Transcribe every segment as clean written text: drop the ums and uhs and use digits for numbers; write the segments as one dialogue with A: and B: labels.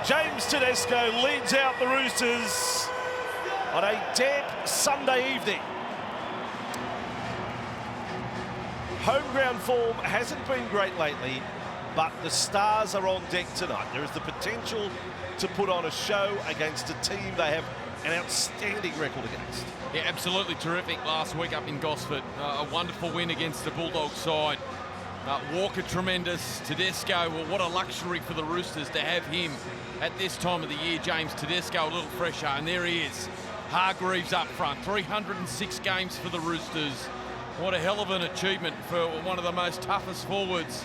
A: James Tedesco leads out the Roosters on a damp Sunday evening. Home ground form hasn't been great lately, but the Stars are on deck tonight. There is the potential to put on a show against a team they have an outstanding record against.
B: Yeah, absolutely terrific last week up in Gosford. A wonderful win against the Bulldogs side. Walker tremendous, Tedesco, well, what a luxury for the Roosters to have him at this time of the year. James Tedesco a little fresher, and there he is. Hargreaves up front, 306 games for the Roosters. What a hell of an achievement for one of the most toughest forwards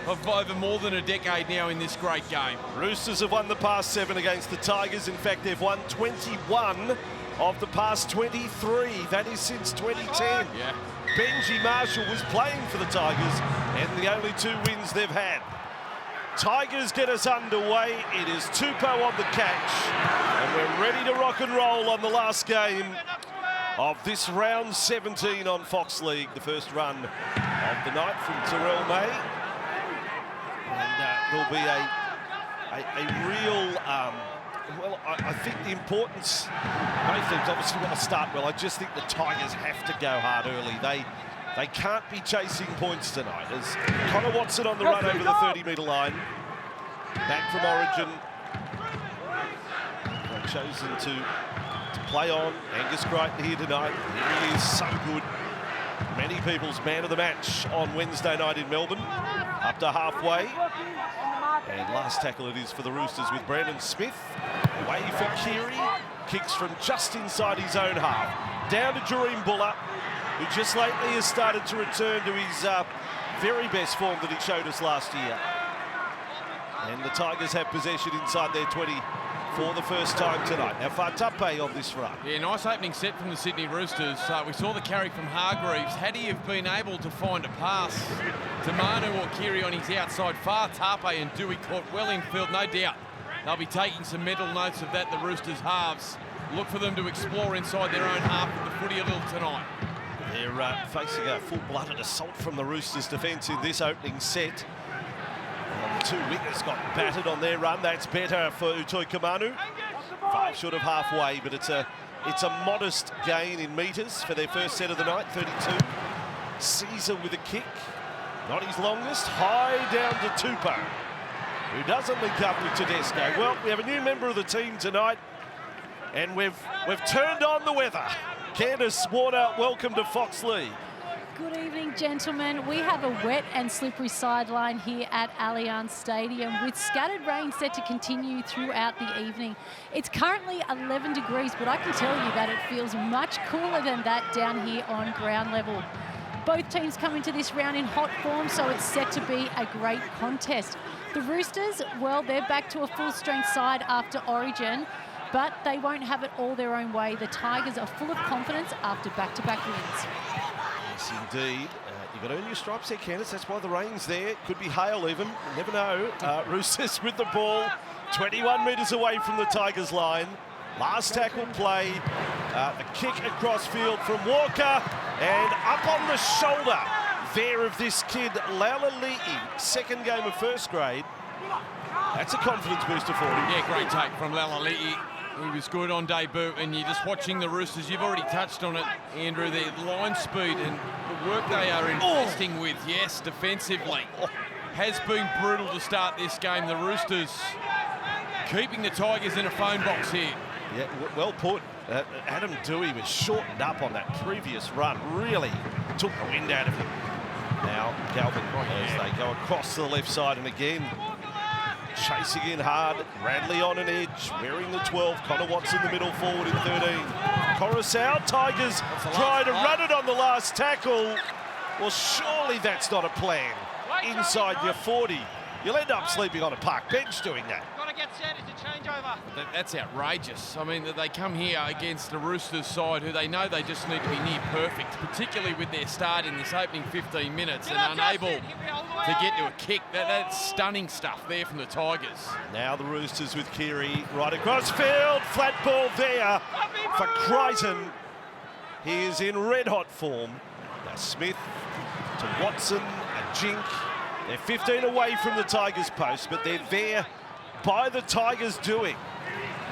B: of over more than a decade now in this great game.
A: Roosters have won the past 7 against the Tigers. In fact, they've won 21 of the past 23. That is since 2010.
B: Yeah.
A: Benji Marshall was playing for the Tigers, and the only 2 wins they've had. Tigers get us underway. It is Tupou on the catch, and we're ready to rock and roll on the last game of this round 17 on Fox League, the first run of the night from Terrell May. And there'll be a real, well, I think the importance, both teams obviously want to start well. I just think the Tigers have to go hard early. They can't be chasing points tonight. As Connor Watson on the run over the 30-metre line. Back from Origin. They've chosen to play on. Angus Crichton here tonight. He really is so good. Many people's man of the match on Wednesday night in Melbourne. Up to halfway. And last tackle it is for the Roosters with Brandon Smith. Away for Keary. Kicks from just inside his own half. Down to Jareem Buller, who just lately has started to return to his very best form that he showed us last year. And the Tigers have possession inside their 20 for the first time tonight. Now Fatape on this run.
B: Yeah, nice opening set from the Sydney Roosters. We saw the carry from Hargreaves. Had he have been able to find a pass to Manu or Keary on his outside, Fatape and Dewey caught well in field, no doubt. They'll be taking some mental notes of that, the Roosters halves. Look for them to explore inside their own half of the footy a little tonight.
A: They're facing a full-blooded assault from the Roosters defence in this opening set. And the 2 wingers got battered on their run. That's better for Utoi Kamanu. 5 short of halfway, but it's a modest gain in metres for their first set of the night, 32. Caesar with a kick, not his longest. High down to Tupou, who doesn't link up with Tedesco. Well, we have a new member of the team tonight, and we've turned on the weather. Candice Warner, welcome to Fox League.
C: Good evening, gentlemen. We have a wet and slippery sideline here at Allianz Stadium with scattered rain set to continue throughout the evening. It's currently 11 degrees, but I can tell you that it feels much cooler than that down here on ground level. Both teams come into this round in hot form, so it's set to be a great contest. The Roosters, well, they're back to a full-strength side after Origin, but they won't have it all their own way. The Tigers are full of confidence after back-to-back wins.
A: Yes, indeed. You've got to earn your stripes there, Candice. That's why the rain's there. Could be hail even. You never know. Roosters with the ball, 21 metres away from the Tigers' line. Last tackle played. The kick across field from Walker. And up on the shoulder there of this kid, Lalali'i. Second game of first grade. That's a confidence booster for him.
B: Yeah, great take from Lalali'i. He was good on debut, and you're just watching the Roosters. You've already touched on it, Andrew, their line speed and the work they are investing with, yes, defensively. Has been brutal to start this game. The Roosters keeping the Tigers in a phone box here.
A: Yeah, well put. Adam Dewey was shortened up on that previous run. Really took the wind out of him. Now, Galvin, as they go across to the left side, and again, chasing in hard. Radley on an edge, wearing the 12. Connor Watson the middle forward in 13. Coruscant, Tigers try to run it on the last tackle. Well, surely that's not a plan. Inside your 40. You'll end up sleeping on a park bench doing that.
D: Got to get set, it's a changeover.
B: That's outrageous. I mean, they come here against the Roosters side who they know they just need to be near perfect, particularly with their start in this opening 15 minutes and unable to get to a kick. That's stunning stuff there from the Tigers.
A: Now the Roosters with Keary right across field. Flat ball there for Crichton. He is in red-hot form. Now Smith to Watson, a jink. They're 15 away from the Tigers' post, but they're there by the Tigers doing?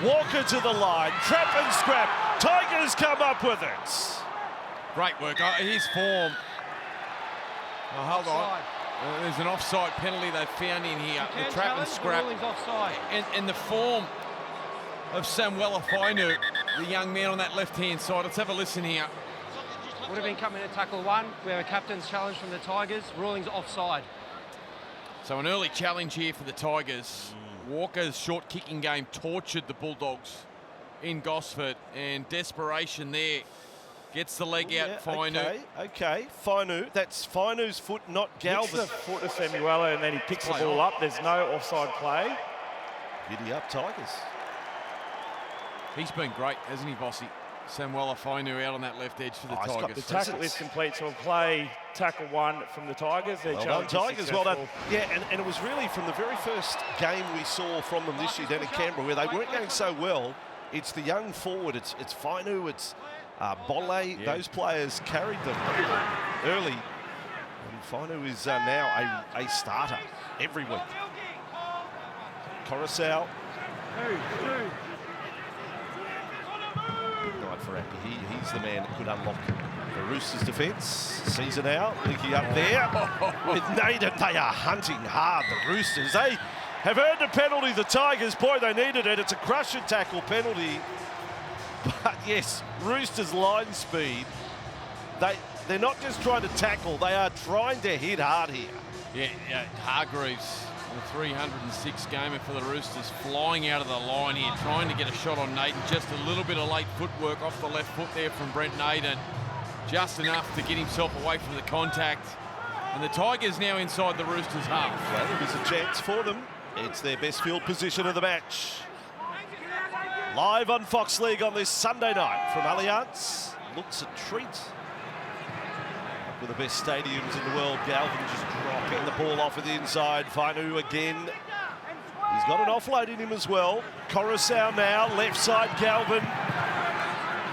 A: Walker to the line, trap and scrap. Tigers come up with it.
B: Great work. His form. Oh, hold on. There's an offside penalty they've found in here. The trap and scrap.
D: Offside.
B: And the form of Samuela Fainu, the young man on that left-hand side. Let's have a listen here.
D: Would have been coming to tackle one. We have a captain's challenge from the Tigers. Ruling's offside.
B: So an early challenge here for the Tigers. Walker's short kicking game tortured the Bulldogs in Gosford, and desperation there gets the leg out. Fainu.
A: Okay. Fainu. That's Fainu's foot, not Galvin.
E: The foot of Samuela, and then he picks the ball up. There's no offside play.
A: Giddy up, Tigers.
B: He's been great, hasn't he, Bossy? Samuela Fainu out on that left edge for the Tigers.
E: The tackle is complete, so we'll play tackle one from the Tigers.
A: Well done, Tigers, well done. Yeah, and it was really from the very first game we saw from them this year down in Canberra, where they weren't going so well. It's the young forward, it's Fainu, it's Bolle. Those players carried them early. And Fainu is now a starter every week. Coruscant. Night for Appy. He's the man that could unlock the Roosters' defence. Sees it now, linking up there with Naden. They are hunting hard, the Roosters. They have earned a penalty, the Tigers. Boy, they needed it. It's a crusher tackle penalty. But yes, Roosters' line speed. They're not just trying to tackle, they are trying to hit hard here.
B: Yeah, Hargreaves, the 306 gamer for the Roosters, flying out of the line here, trying to get a shot on Naden. Just a little bit of late footwork off the left foot there from Brent Naden. Just enough to get himself away from the contact. And the Tigers now inside the Roosters' half.
A: Well, there is a chance for them. It's their best field position of the match. Live on Fox League on this Sunday night from Allianz. Looks a treat. Up with the best stadiums in the world. Galvin just dropping the ball off at the inside. Fainu again. He's got an offload in him as well. Coruscant now, left side Galvin.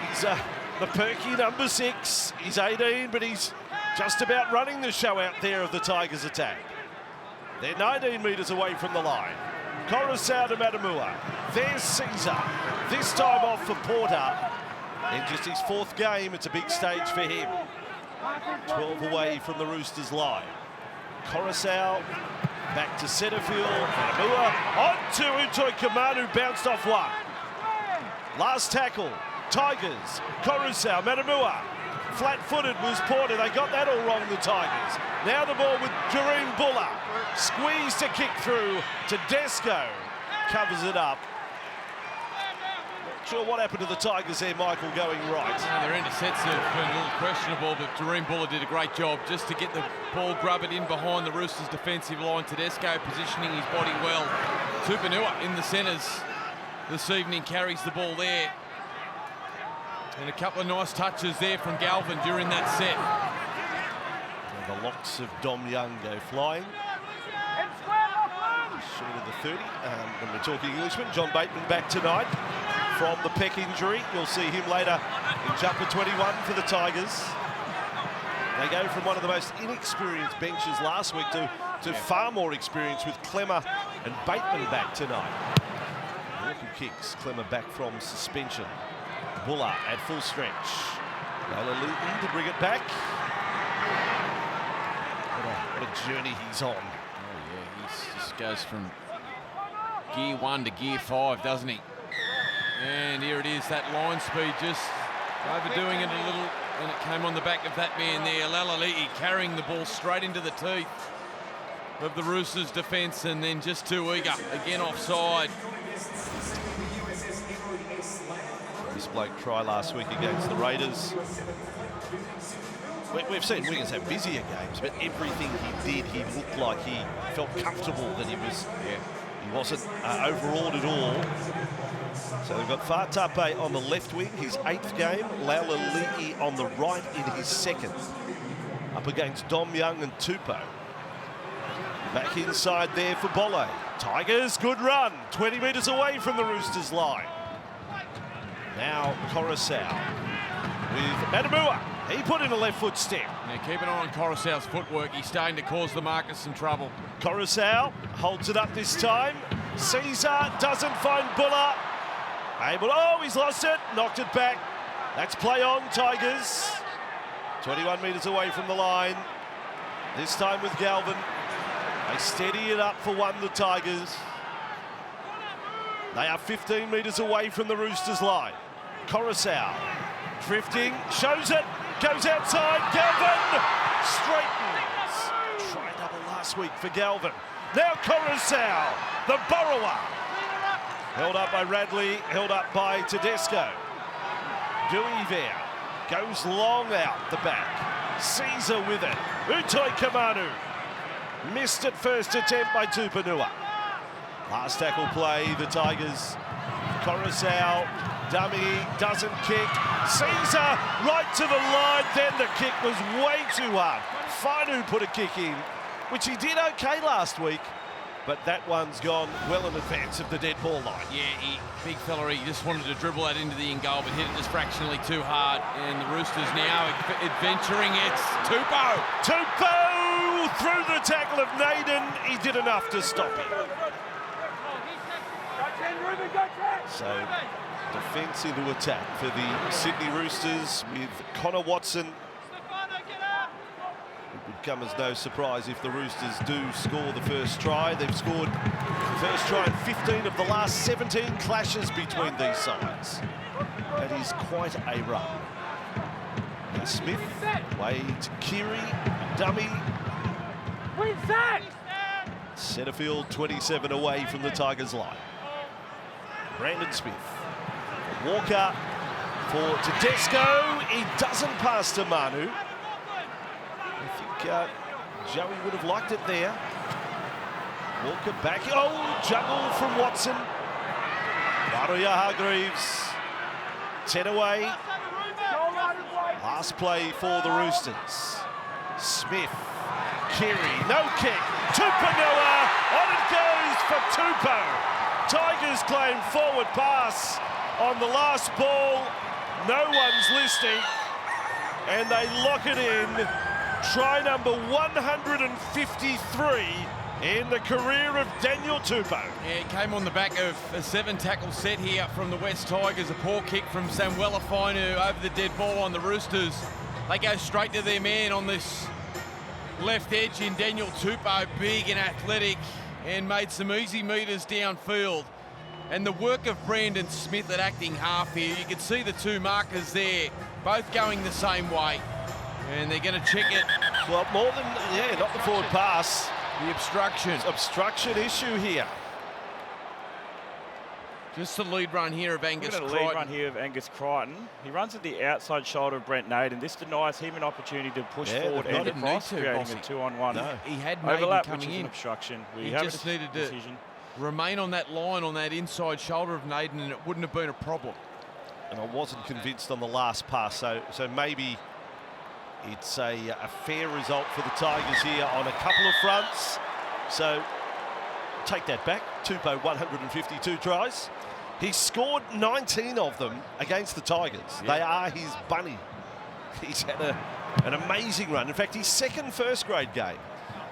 A: He's the perky number 6. He's 18, but he's just about running the show out there of the Tigers' attack. They're 19 metres away from the line. Coruscant to Matamua. There's Caesar. This time off for Porter. In just his 4th game, it's a big stage for him. 12 away from the Roosters' line. Coruscant back to Setterfield. Matamua on to Utoi Kamanu, bounced off one. Last tackle. Tigers. Coruscant. Matamua. Flat-footed was Porter. They got that all wrong, the Tigers. Now the ball with Jareem Buller. Squeeze to kick through to Desco. Covers it up. Not sure what happened to the Tigers there, Michael, going right.
B: Their intercepts have been a little questionable, but Jareem Buller did a great job just to get the ball, grub it in behind the Roosters' defensive line. Tedesco positioning his body well. Tupanua in the centres this evening carries the ball there. And a couple of nice touches there from Galvin during that set.
A: And the locks of Dom Young go flying. Short of the 30. When we're talking Englishman, John Bateman back tonight from the pec injury. You'll see him later in jumper 21 for the Tigers. They go from one of the most inexperienced benches last week to far more experience with Clemmer and Bateman back tonight. Walker kicks Clemmer back from suspension. Buller at full stretch. Lalali'i to bring it back. What a journey he's on.
B: Oh yeah, he just goes from gear 1 to gear 5, doesn't he? And here it is, that line speed just overdoing it a little, and it came on the back of that man there. Lalali'i carrying the ball straight into the teeth of the Roosters' defence, and then just too eager. Again offside.
A: This bloke try last week against the Raiders. We've seen Wiggins have busier games, but everything he did, he looked like he felt comfortable that he wasn't overawed at all. So they've got Fatape on the left wing, his 8th game. Lalali'i on the right in his 2nd. Up against Dom Young and Tupou. Back inside there for Bolle. Tigers, good run. 20 metres away from the Roosters' line. Now Coruscant with Matamua. He put in a left foot step.
B: Now keep an eye on Coruscant's footwork. He's starting to cause the markers some trouble.
A: Coruscant holds it up this time. Caesar doesn't find Buller. Oh, he's lost it. Knocked it back. That's play on, Tigers. 21 metres away from the line. This time with Galvin. They steady it up for one, the Tigers. They are 15 metres away from the Roosters line. Coruscant drifting, shows it, goes outside. Galvin straightens. Try double last week for Galvin. Now Coruscant, the borrower. Held up by Radley, held up by Tedesco. Dewey there, goes long out the back. Caesar with it. Utai Kamanu. Missed at first attempt by Tupanua. Last tackle play, the Tigers. Coruscant, dummy, doesn't kick. Caesar right to the line, then the kick was way too hard. Fainu put a kick in, which he did okay last week, but that one's gone well in advance of the dead ball line.
B: Yeah, big fella, he just wanted to dribble that into the in-goal, but hit it just fractionally too hard. And the Roosters now adventuring, it's Tupou.
A: Tupou through the tackle of Naden. He did enough to stop him. So, defence into attack for the Sydney Roosters with Connor Watson. It would come as no surprise if the Roosters do score the first try. They've scored the first try in 15 of the last 17 clashes between these sides. That is quite a run. Now Smith, Wade, Keary, dummy. Centrefield 27 away from the Tigers line. Brandon Smith. Walker for Tedesco. He doesn't pass to Manu. I think Joey would have liked it there. Walker back. Oh, juggle from Watson. Waruya Hargreaves. 10 away. Last play for the Roosters. Smith. Keary. No kick. Tupanua. On it goes for Tupou. Tigers claim forward pass on the last ball. No one's listening. And they lock it in. Try number 153 in the career of Daniel Tupou.
B: Yeah, it came on the back of a 7-tackle set here from the West Tigers. A poor kick from Samuela Fainu over the dead ball on the Roosters. They go straight to their man on this left edge in Daniel Tupou, big and athletic, and made some easy metres downfield. And the work of Brandon Smith at acting half here, you can see the two markers there, both going the same way. And they're going to check it.
A: Well, more than, yeah, not the forward pass.
B: The obstruction.
A: Obstruction issue here.
B: Just the lead run here of Angus Crichton.
E: Lead run here of Angus Crichton. He runs at the outside shoulder of Brent Naden. This denies him an opportunity to push forward and across, creating a 2-on-1.
B: No. He had Naden
E: overlap,
B: coming
E: which is
B: in.
E: An obstruction.
B: He just needed to remain on that line, on that inside shoulder of Naden, and it wouldn't have been a problem.
A: And I wasn't convinced on the last pass, so maybe it's a fair result for the Tigers here on a couple of fronts. So take that back. Tupou 152 tries. He's scored 19 of them against the Tigers. Yeah. They are his bunny. He's had an amazing run. In fact, his second first-grade game,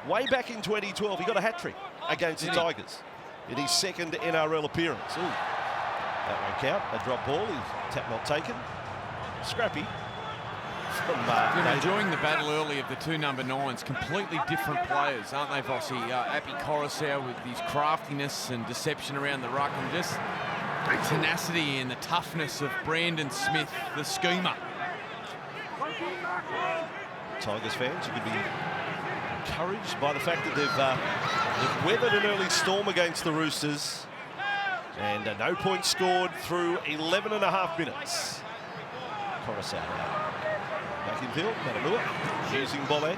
A: way back in 2012, he got a hat-trick against the Tigers in his second NRL appearance. Ooh, that won't count. A drop ball. He's tap not taken. Scrappy.
B: Been enjoying the battle early of the two number 9s. Completely different players, aren't they, Vossi? Api Coruscant with his craftiness and deception around the ruck, and just the tenacity and the toughness of Brandon Smith, the schemer.
A: Tigers fans, you could be encouraged by the fact that they've weathered an early storm against the Roosters, and no points scored through 11 and a half minutes. Coruscant back in field, Matamua using Bolle.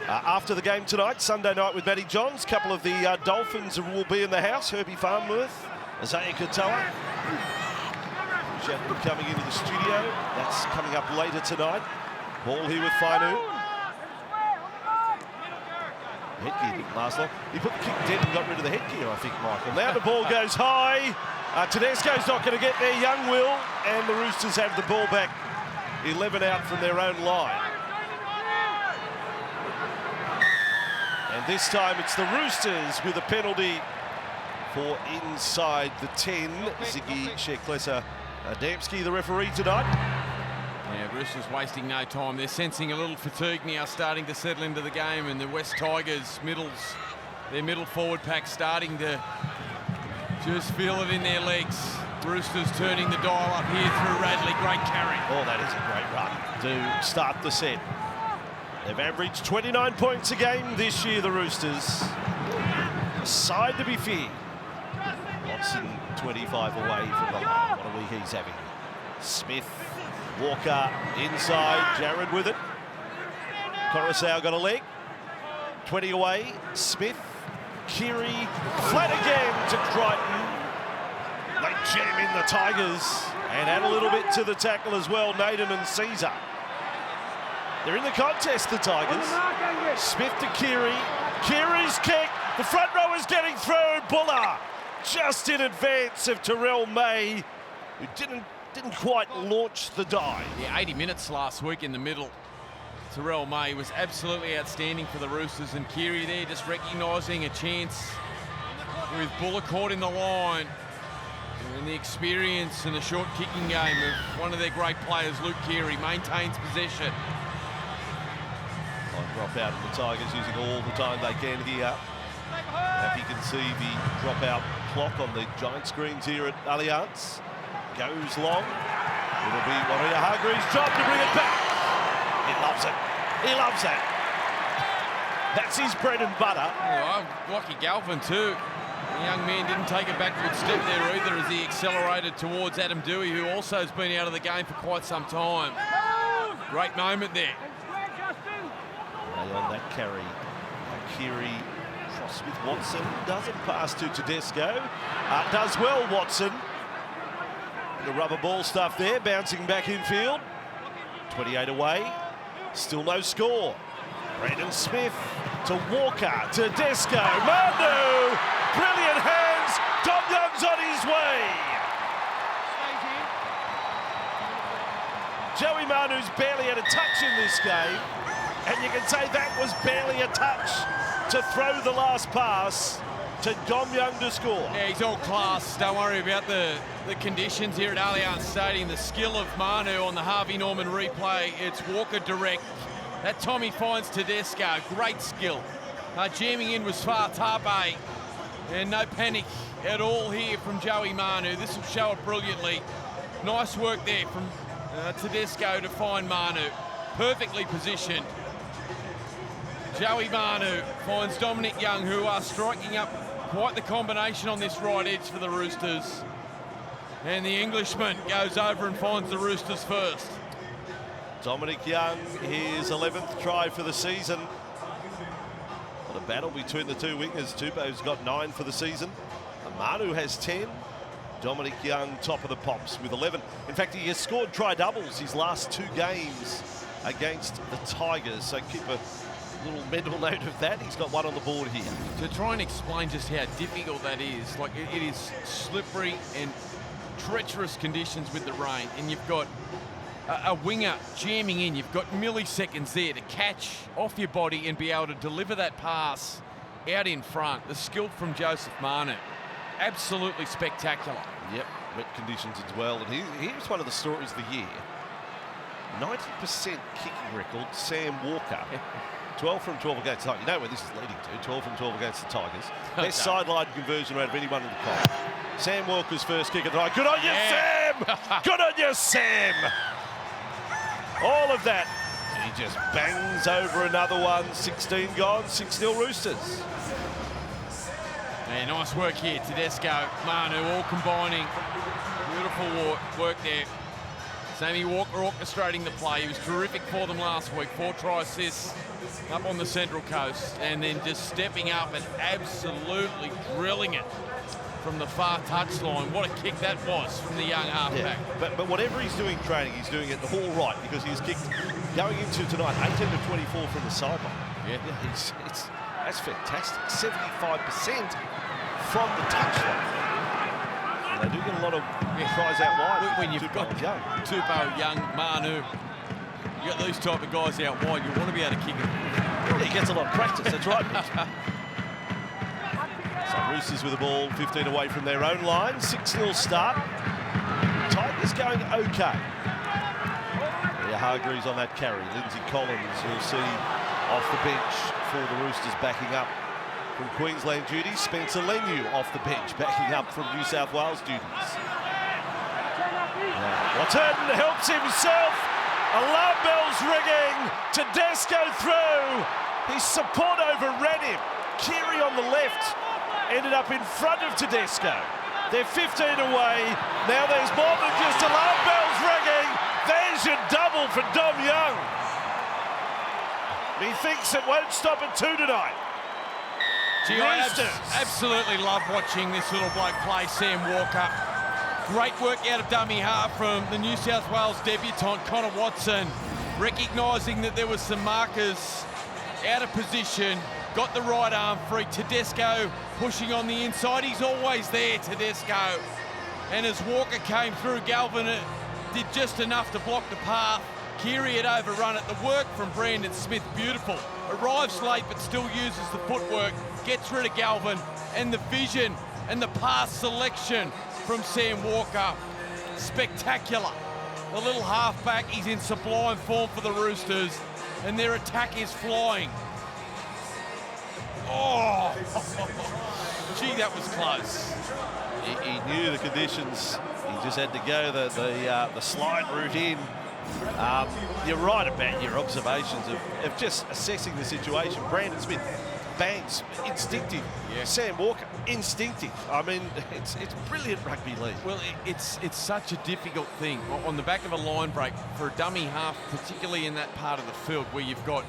A: After the game tonight, Sunday night with Matty Johns, a couple of the Dolphins will be in the house. Herbie Farnworth, Isaiah Katoa. Chapman coming into the studio. That's coming up later tonight. Ball here with Fainu. Headgear didn't last long. He put the kick dead and got rid of the headgear, I think, Michael. Now the ball goes high. Tedesco's not going to get there. Young will. And the Roosters have the ball back. 11 out from their own line. And this time it's the Roosters with a penalty for inside the 10. Ziggy Sheklesa-Adamski, the referee tonight.
B: Yeah, Roosters wasting no time. They're sensing a little fatigue now, starting to settle into the game, and the West Tigers their middle forward pack starting to just feel it in their legs. Roosters turning the dial up here through Radley. Great carry.
A: Oh, that is a great run to start the set. They've averaged 29 points a game this year, the Roosters. A side to be feared. Watson 25 away from the line. What a week he's having. Smith, Walker inside, Jared with it. Coruscant got a leg. 20 away, Smith, Keary, flat again to Crichton. They jam in the Tigers and add a little bit to the tackle as well, Naden and Caesar. They're in the contest, the Tigers. Smith to Keary. Keary's kick. The front row is getting through. Buller just in advance of Terrell May, who didn't quite launch the dive.
B: Yeah, 80 minutes last week in the middle. Terrell May was absolutely outstanding for the Roosters, and Keary there just recognising a chance with Buller caught in the line. And the experience and the short kicking game of one of their great players, Luke Keary, maintains possession.
A: Drop out of the Tigers using all the time they can here. If you can see the dropout clock on the giant screens here at Allianz. Goes long. It'll be Warrior Hargreaves' job to bring it back. He loves it. He loves that. That's his bread and butter.
B: Oh, Lockie Galvin too. The young man didn't take a backward step there either as he accelerated towards Adam Dewey, who also has been out of the game for quite some time. Great moment there.
A: On that carry, Keary cross with Watson, doesn't pass to Tedesco, does well Watson. The rubber ball stuff there, bouncing back infield. 28 away, still no score. Brandon Smith to Walker, Tedesco, Manu, brilliant hands, Tom Young's on his way. Joey Manu's barely had a touch in this game. And you can say that was barely a touch to throw the last pass to Dom Young to score.
B: Yeah, he's all class. Don't worry about the conditions here at Allianz Stadium. The skill of Manu on the Harvey Norman replay. It's Walker direct. That time he finds Tedesco. Great skill. Jamming in was Fatabe. And no panic at all here from Joey Manu. This will show it brilliantly. Nice work there from Tedesco to find Manu. Perfectly positioned. Joey Manu finds Dominic Young, who are striking up quite the combination on this right edge for the Roosters. And the Englishman goes over and finds the Roosters first.
A: Dominic Young, his 11th try for the season. What a battle between the two wingers. Tupou's got 9 for the season. Manu has 10. Dominic Young, top of the pops with 11. In fact, he has scored try-doubles his last 2 games against the Tigers. So keep a little mental note of that. He's got 1 on the board here.
B: To try and explain just how difficult that is, like it is slippery and treacherous conditions with the rain, and you've got a winger jamming in. You've got milliseconds there to catch off your body and be able to deliver that pass out in front. The skill from Joseph Manu, absolutely spectacular.
A: Yep, wet conditions as well. And here's one of the stories of the year. 90% kicking record, Sam Walker. 12 from 12 against the Tigers. You know where this is leading to. 12 from 12 against the Tigers. Best sideline conversion rate of anyone in the comp. Sam Walker's first kick of the night. Good on you, Sam! Good on you, Sam! All of that. And he just bangs over another one. 16 gone, 6-0 Roosters.
B: Yeah, nice work here. Tedesco, Manu, all combining. Beautiful work there. Sammy Walker orchestrating the play. He was terrific for them last week. 4 try assists up on the Central Coast. And then just stepping up and absolutely drilling it from the far touchline. What a kick that was from the young halfback.
A: Yeah, but whatever he's doing training, he's doing it all right, because he's kicked, going into tonight, 18 of 24 from the sideline.
B: Yeah.
A: That's fantastic. 75% from the touchline. And they do get a lot of tries out wide.
B: When you've got Tupou, Young, Manu, you got these type of guys out wide, you want to be able to kick it.
A: He gets a lot of practice, that's right. So So Roosters with the ball, 15 away from their own line. 6-0 start. Tigers going okay. Yeah, Hargreaves on that carry. Lindsay Collins, you'll see off the bench for the Roosters backing up from Queensland duties. Spencer Leniu off the bench backing up from New South Wales duties. Watton helps himself. Alarm bells ringing. Tedesco through. His support overran him. Keary on the left ended up in front of Tedesco. They're 15 away. Now there's more than just alarm bells ringing. There's your double for Dom Young. He thinks it won't stop at 2 tonight.
B: Gee, I absolutely love watching this little bloke play, Sam Walker. Great work out of dummy half from the New South Wales debutant, Connor Watson, recognising that there was some markers out of position, got the right arm free. Tedesco pushing on the inside. He's always there, Tedesco. And as Walker came through, Galvin did just enough to block the path. Keary had overrun it. The work from Brandon Smith, beautiful. Arrives late but still uses the footwork, gets rid of Galvin, and the vision and the pass selection from Sam Walker, spectacular. The little halfback, he's in sublime form for the Roosters, and their attack is flying. Oh, gee, that was close.
A: He knew the conditions. He just had to go the slide route in. You're right about your observations of just assessing the situation. Brandon Smith, bangs, instinctive. Yeah. Sam Walker, instinctive. I mean, it's brilliant rugby league.
B: Well, it's such a difficult thing on the back of a line break for a dummy half, particularly in that part of the field where you've got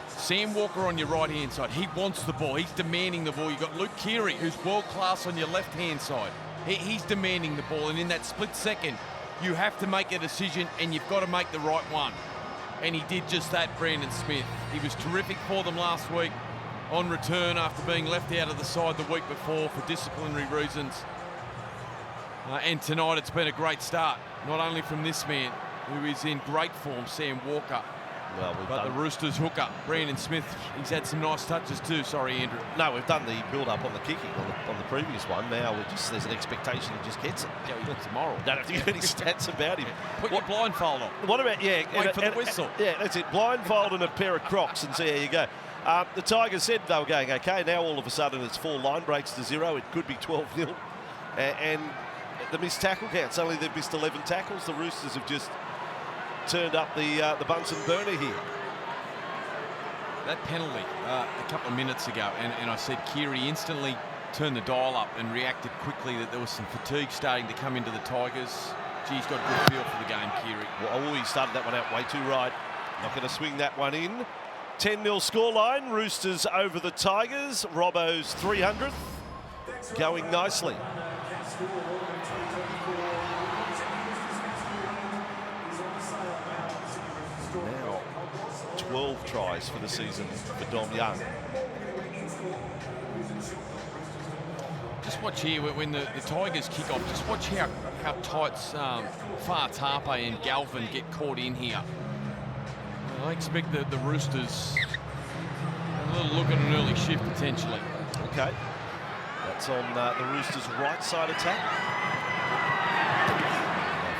B: Sam Walker on your right-hand side. He wants the ball. He's demanding the ball. You've got Luke Keary, who's world-class on your left-hand side. He's demanding the ball, and in that split second, you have to make a decision, and you've got to make the right one. And he did just that, Brandon Smith. He was terrific for them last week on return after being left out of the side the week before for disciplinary reasons. And tonight it's been a great start, not only from this man, who is in great form, Sam Walker, but the Roosters hooker, Brandon Smith. He's had some nice touches too. Sorry, Andrew.
A: No, we've done the build-up on the kicking on the previous one. Now there's an expectation he just gets it.
B: Yeah, he got tomorrow.
A: Don't have to give any stats about him.
B: Put your blindfold on.
A: What about,
B: wait for the whistle.
A: Yeah, that's it. Blindfold and a pair of Crocs and see how you go. The Tigers said they were going okay. Now all of a sudden it's 4 line breaks to 0. It could be 12-0. And the missed tackle count. Suddenly they've missed 11 tackles. The Roosters have just turned up the Bunsen burner here.
B: That penalty a couple of minutes ago, and I said Keary instantly turned the dial up and reacted quickly that there was some fatigue starting to come into the Tigers. Gee, he's got a good feel for the game, Keary.
A: Well, he started that one out way too right. Not going to swing that one in. 10-0 scoreline. Roosters over the Tigers. Robbo's 300th. Going nicely. Now 12 tries for the season for Dom Young.
B: Just watch here when the Tigers kick off. Just watch how tight Far Tarpe and Galvin get caught in here. I expect the Roosters a little look at an early shift potentially.
A: Okay. That's on the Roosters' right side attack.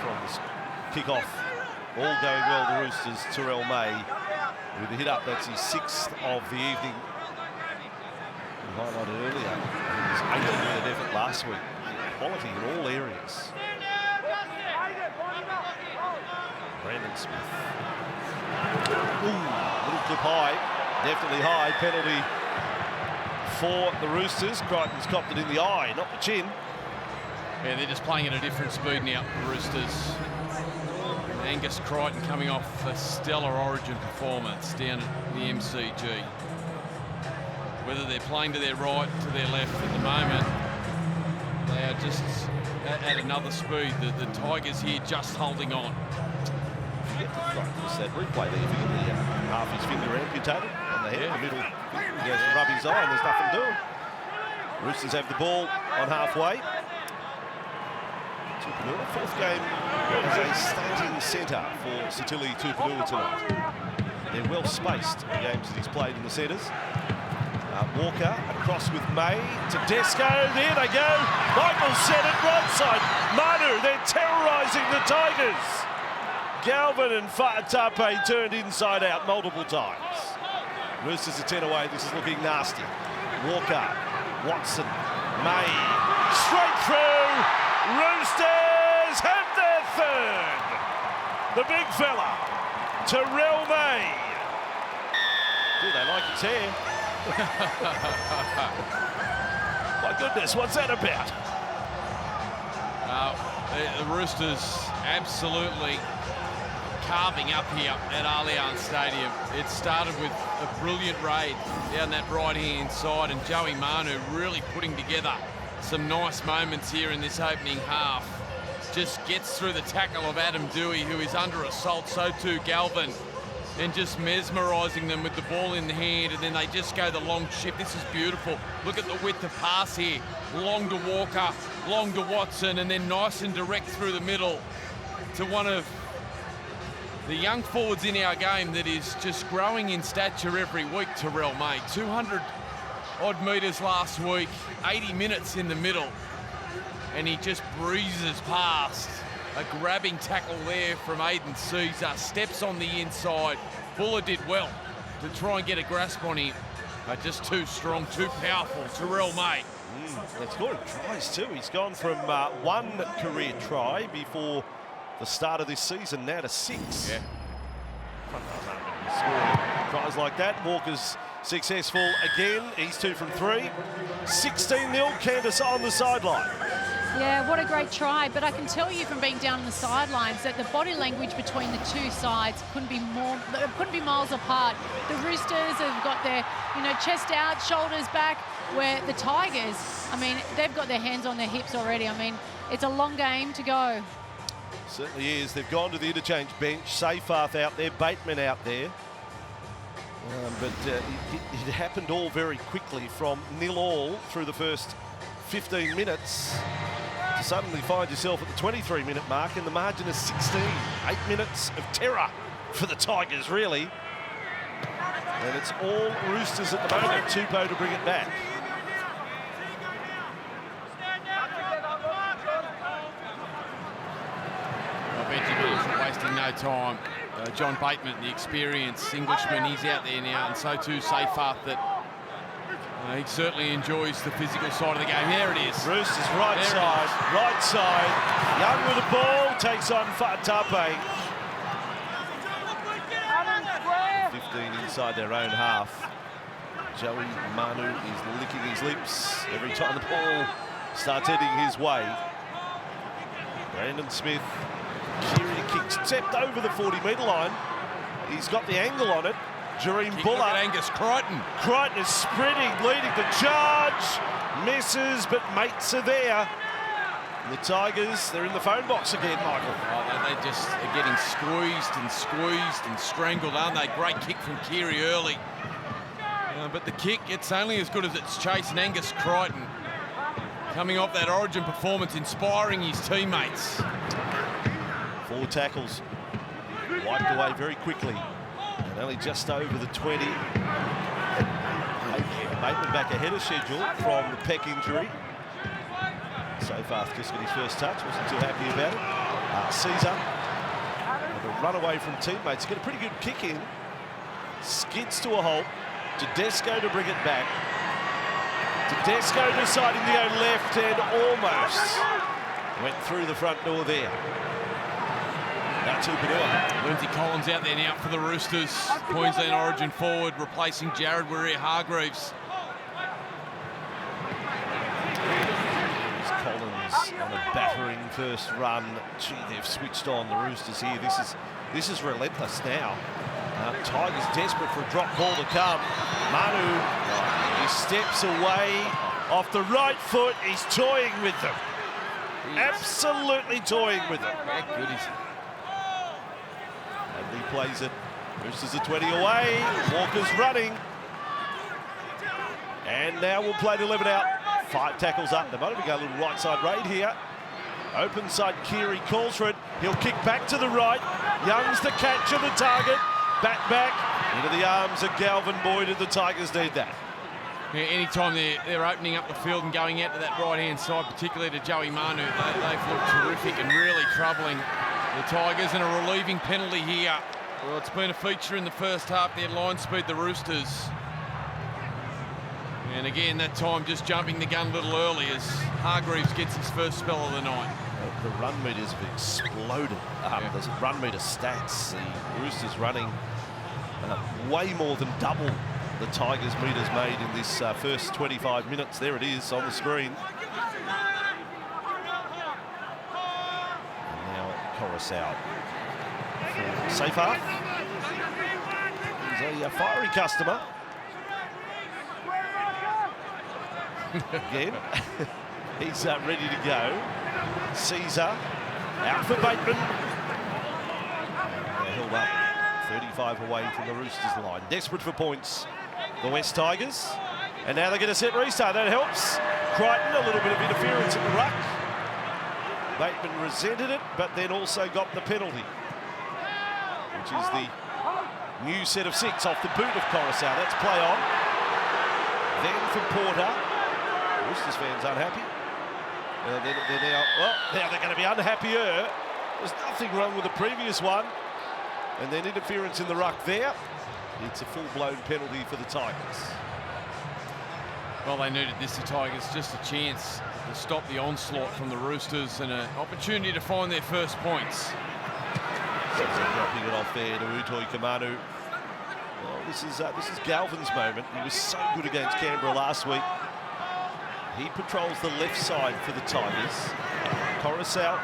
A: From this kick-off, all going well, the Roosters, Terrell May with a hit up. That's his 6th of the evening. We highlighted earlier, his 18-minute effort last week. Quality in all areas. Brandon Smith. Ooh, little clip high. Definitely high. Penalty for the Roosters. Crichton's copped it in the eye, not the chin.
B: Yeah, they're just playing at a different speed now, the Roosters. Angus Crichton coming off a stellar Origin performance down at the MCG. Whether they're playing to their right, to their left at the moment, they are just at another speed. The Tigers here just holding on.
A: It's that replay there. You figure the half his finger amputated on the head, the middle goes to rub his eye, and there's nothing doing. Roosters have the ball on halfway. Tupanua, 4th game as a starting centre for Sitili Tupanua tonight. They're well spaced, the games that he's played in the centres. Walker across with May. Tedesco, there they go. Michael said it, right side. Manu, they're terrorising the Tigers. Galvin and Fa'atape turned inside out multiple times. Roosters are 10 away, this is looking nasty. Walker, Watson, May, straight through. Roosters have their third. The big fella, Terrell May. Do they like his hair? My goodness, what's that about?
B: The Roosters absolutely carving up here at Allianz Stadium. It started with a brilliant raid down that right-hand side, and Joey Manu really putting together some nice moments here in this opening half. Just gets through the tackle of Adam Dewey, who is under assault, so too Galvin, and just mesmerising them with the ball in the hand, and then they just go the long shift. This is beautiful. Look at the width of pass here. Long to Walker, long to Watson, and then nice and direct through the middle to one of the young forwards in our game that is just growing in stature every week, Terrell May. 200 odd metres last week, 80 minutes in the middle, and he just breezes past. A grabbing tackle there from Aiden Caesar, steps on the inside. Buller did well to try and get a grasp on him, but just too strong, too powerful. Terrell May.
A: He's scored tries too. He's gone from one career try before the start of this season now to 6.
B: Yeah.
A: Scoring tries like that. Walker's successful again. He's 2 from 3. 16-0, Candace on the sideline.
C: Yeah, what a great try. But I can tell you from being down on the sidelines that the body language between the two sides couldn't be miles apart. The Roosters have got their, chest out, shoulders back, where the Tigers, they've got their hands on their hips already. It's a long game to go.
A: Certainly is. They've gone to the interchange bench. Seyfarth out there, Bateman out there. But it happened all very quickly from 0-all through the first 15 minutes to suddenly find yourself at the 23-minute mark, and the margin is 16. 8 minutes of terror for the Tigers, really. And it's all Roosters at the moment. Tupou to bring it back.
B: Wasting no time. John Bateman, the experienced Englishman, he's out there now, and so too Seyfarth. That he certainly enjoys the physical side of the game. There it is.
A: Roosters right side. Young with the ball, takes on Fa'atape. 15 inside their own half. Joey Manu is licking his lips every time the ball starts heading his way. Brandon Smith. Kiri kicks, stepped over the 40-metre line. He's got the angle on it. Jareem Buller.
B: Angus Crichton.
A: Crichton is sprinting, leading the charge. Misses, but mates are there. And the Tigers, they're in the phone box again, Michael.
B: They just are getting squeezed and strangled, aren't they? Great kick from Kiri early. But the kick, it's only as good as it's chasing. Angus Crichton coming off that Origin performance, inspiring his teammates.
A: 4 tackles, wiped away very quickly, and only just over the 20. Bateman back ahead of schedule from the pec injury. Seyfarth just got his first touch, wasn't too happy about it. Caesar, with a run away from teammates, get a pretty good kick in. Skids to a halt. Tedesco to bring it back. Tedesco deciding to go left and almost went through the front door there. Now Tupanua.
B: Lindsay Collins out there now for the Roosters. Queensland Origin forward, replacing Jared Warrior-Hargreaves.
A: Collins on a battering first run. Gee, they've switched on the Roosters here. This is relentless now. Tigers desperate for a drop ball to come. Manu, he steps away off the right foot. He's toying with them. Absolutely toying with them.
B: How good is he?
A: And he plays it. Roosters are 20 away. Walker's running. And now we'll play the 11 out. 5 tackles up. They might have got a little right side raid here. Open side, Kiri calls for it. He'll kick back to the right. Young's the catch of the target. Back into the arms of Galvin Boyd, and the Tigers need that.
B: Yeah, anytime they're opening up the field and going out to that right-hand side, particularly to Joey Manu, they've looked terrific and really troubling the Tigers, and a relieving penalty here. Well, it's been a feature in the first half. Their line speed, the Roosters. And again, that time just jumping the gun a little early as Hargreaves gets his first spell of the night.
A: The run meters have exploded. The run meter stats. The Roosters running way more than double the Tigers meters made in this first 25 minutes. There it is on the screen. And now Coruscant for Safar. He's a fiery customer. Again, he's ready to go. Caesar out for Bateman. They're held up 35 away from the Roosters line. Desperate for points, the West Tigers. And now they're going to set restart. That helps. Crichton, a little bit of interference in the ruck. Bateman resented it, but then also got the penalty, which is the new set of 6 off the boot of Coruscant. That's play on. Then for Porter. Roosters fans unhappy. They're now they're going to be unhappier. There's nothing wrong with the previous one. And then interference in the ruck there. It's a full-blown penalty for the Tigers.
B: Well, they needed this, the Tigers, just a chance to stop the onslaught from the Roosters and an opportunity to find their first points.
A: Dropping it off there to Utoi Kamanu. Well, this is Galvin's moment. He was so good against Canberra last week. He patrols the left side for the Tigers. Coruscant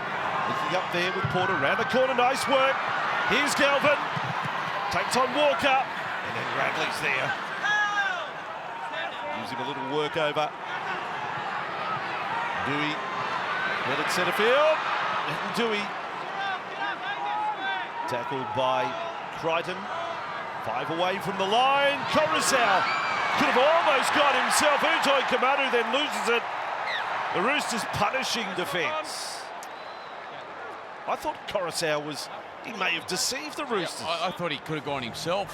A: looking up there with Porter round the corner. Nice work. Here's Galvin. Takes on Walker. And then Radley's there. Gives him a little work over. Dewey. Headed centre field. Dewey. Tackled by Crichton. 5 away from the line. Coruscant could have almost got himself. Utoi Kamanu then loses it. The Roosters punishing defence. I thought Coruscant he may have deceived the Roosters.
B: Yeah, I thought he could have gone himself.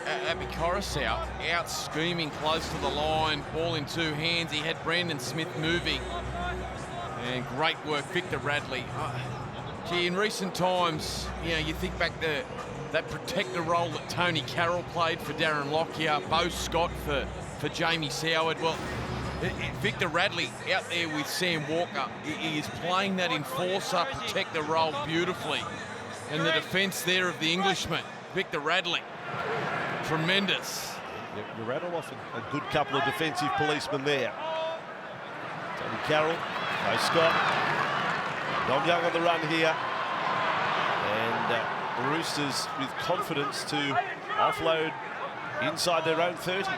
B: Abby Coruscant out scheming close to the line, ball in 2 hands. He had Brandon Smith moving. And great work, Victor Radley. Gee, in recent times, you think back to that protector role that Tony Carroll played for Darren Lockyer, Beau Scott for Jamie Soward. Well, Victor Radley out there with Sam Walker, he is playing that enforcer, protector role beautifully. And the defence there of the Englishman, Victor Radley, tremendous.
A: You rattle off a good couple of defensive policemen there. Tony Carroll, Beau Scott, Dom Young on the run here. And the Roosters with confidence to offload inside their own 30.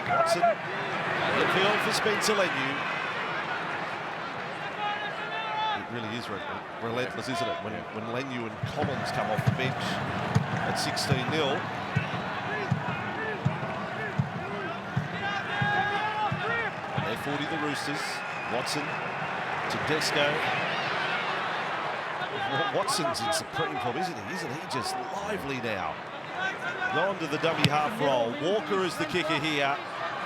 A: Watson, midfield for Spencer Leniu. It really is relentless, isn't it? When Leniu and Collins come off the bench at 16-0. And they're 40 the Roosters. Watson to Desco. Watson's in supreme form, isn't he? Isn't he just lively now? Gone to the dummy half roll. Walker is the kicker here.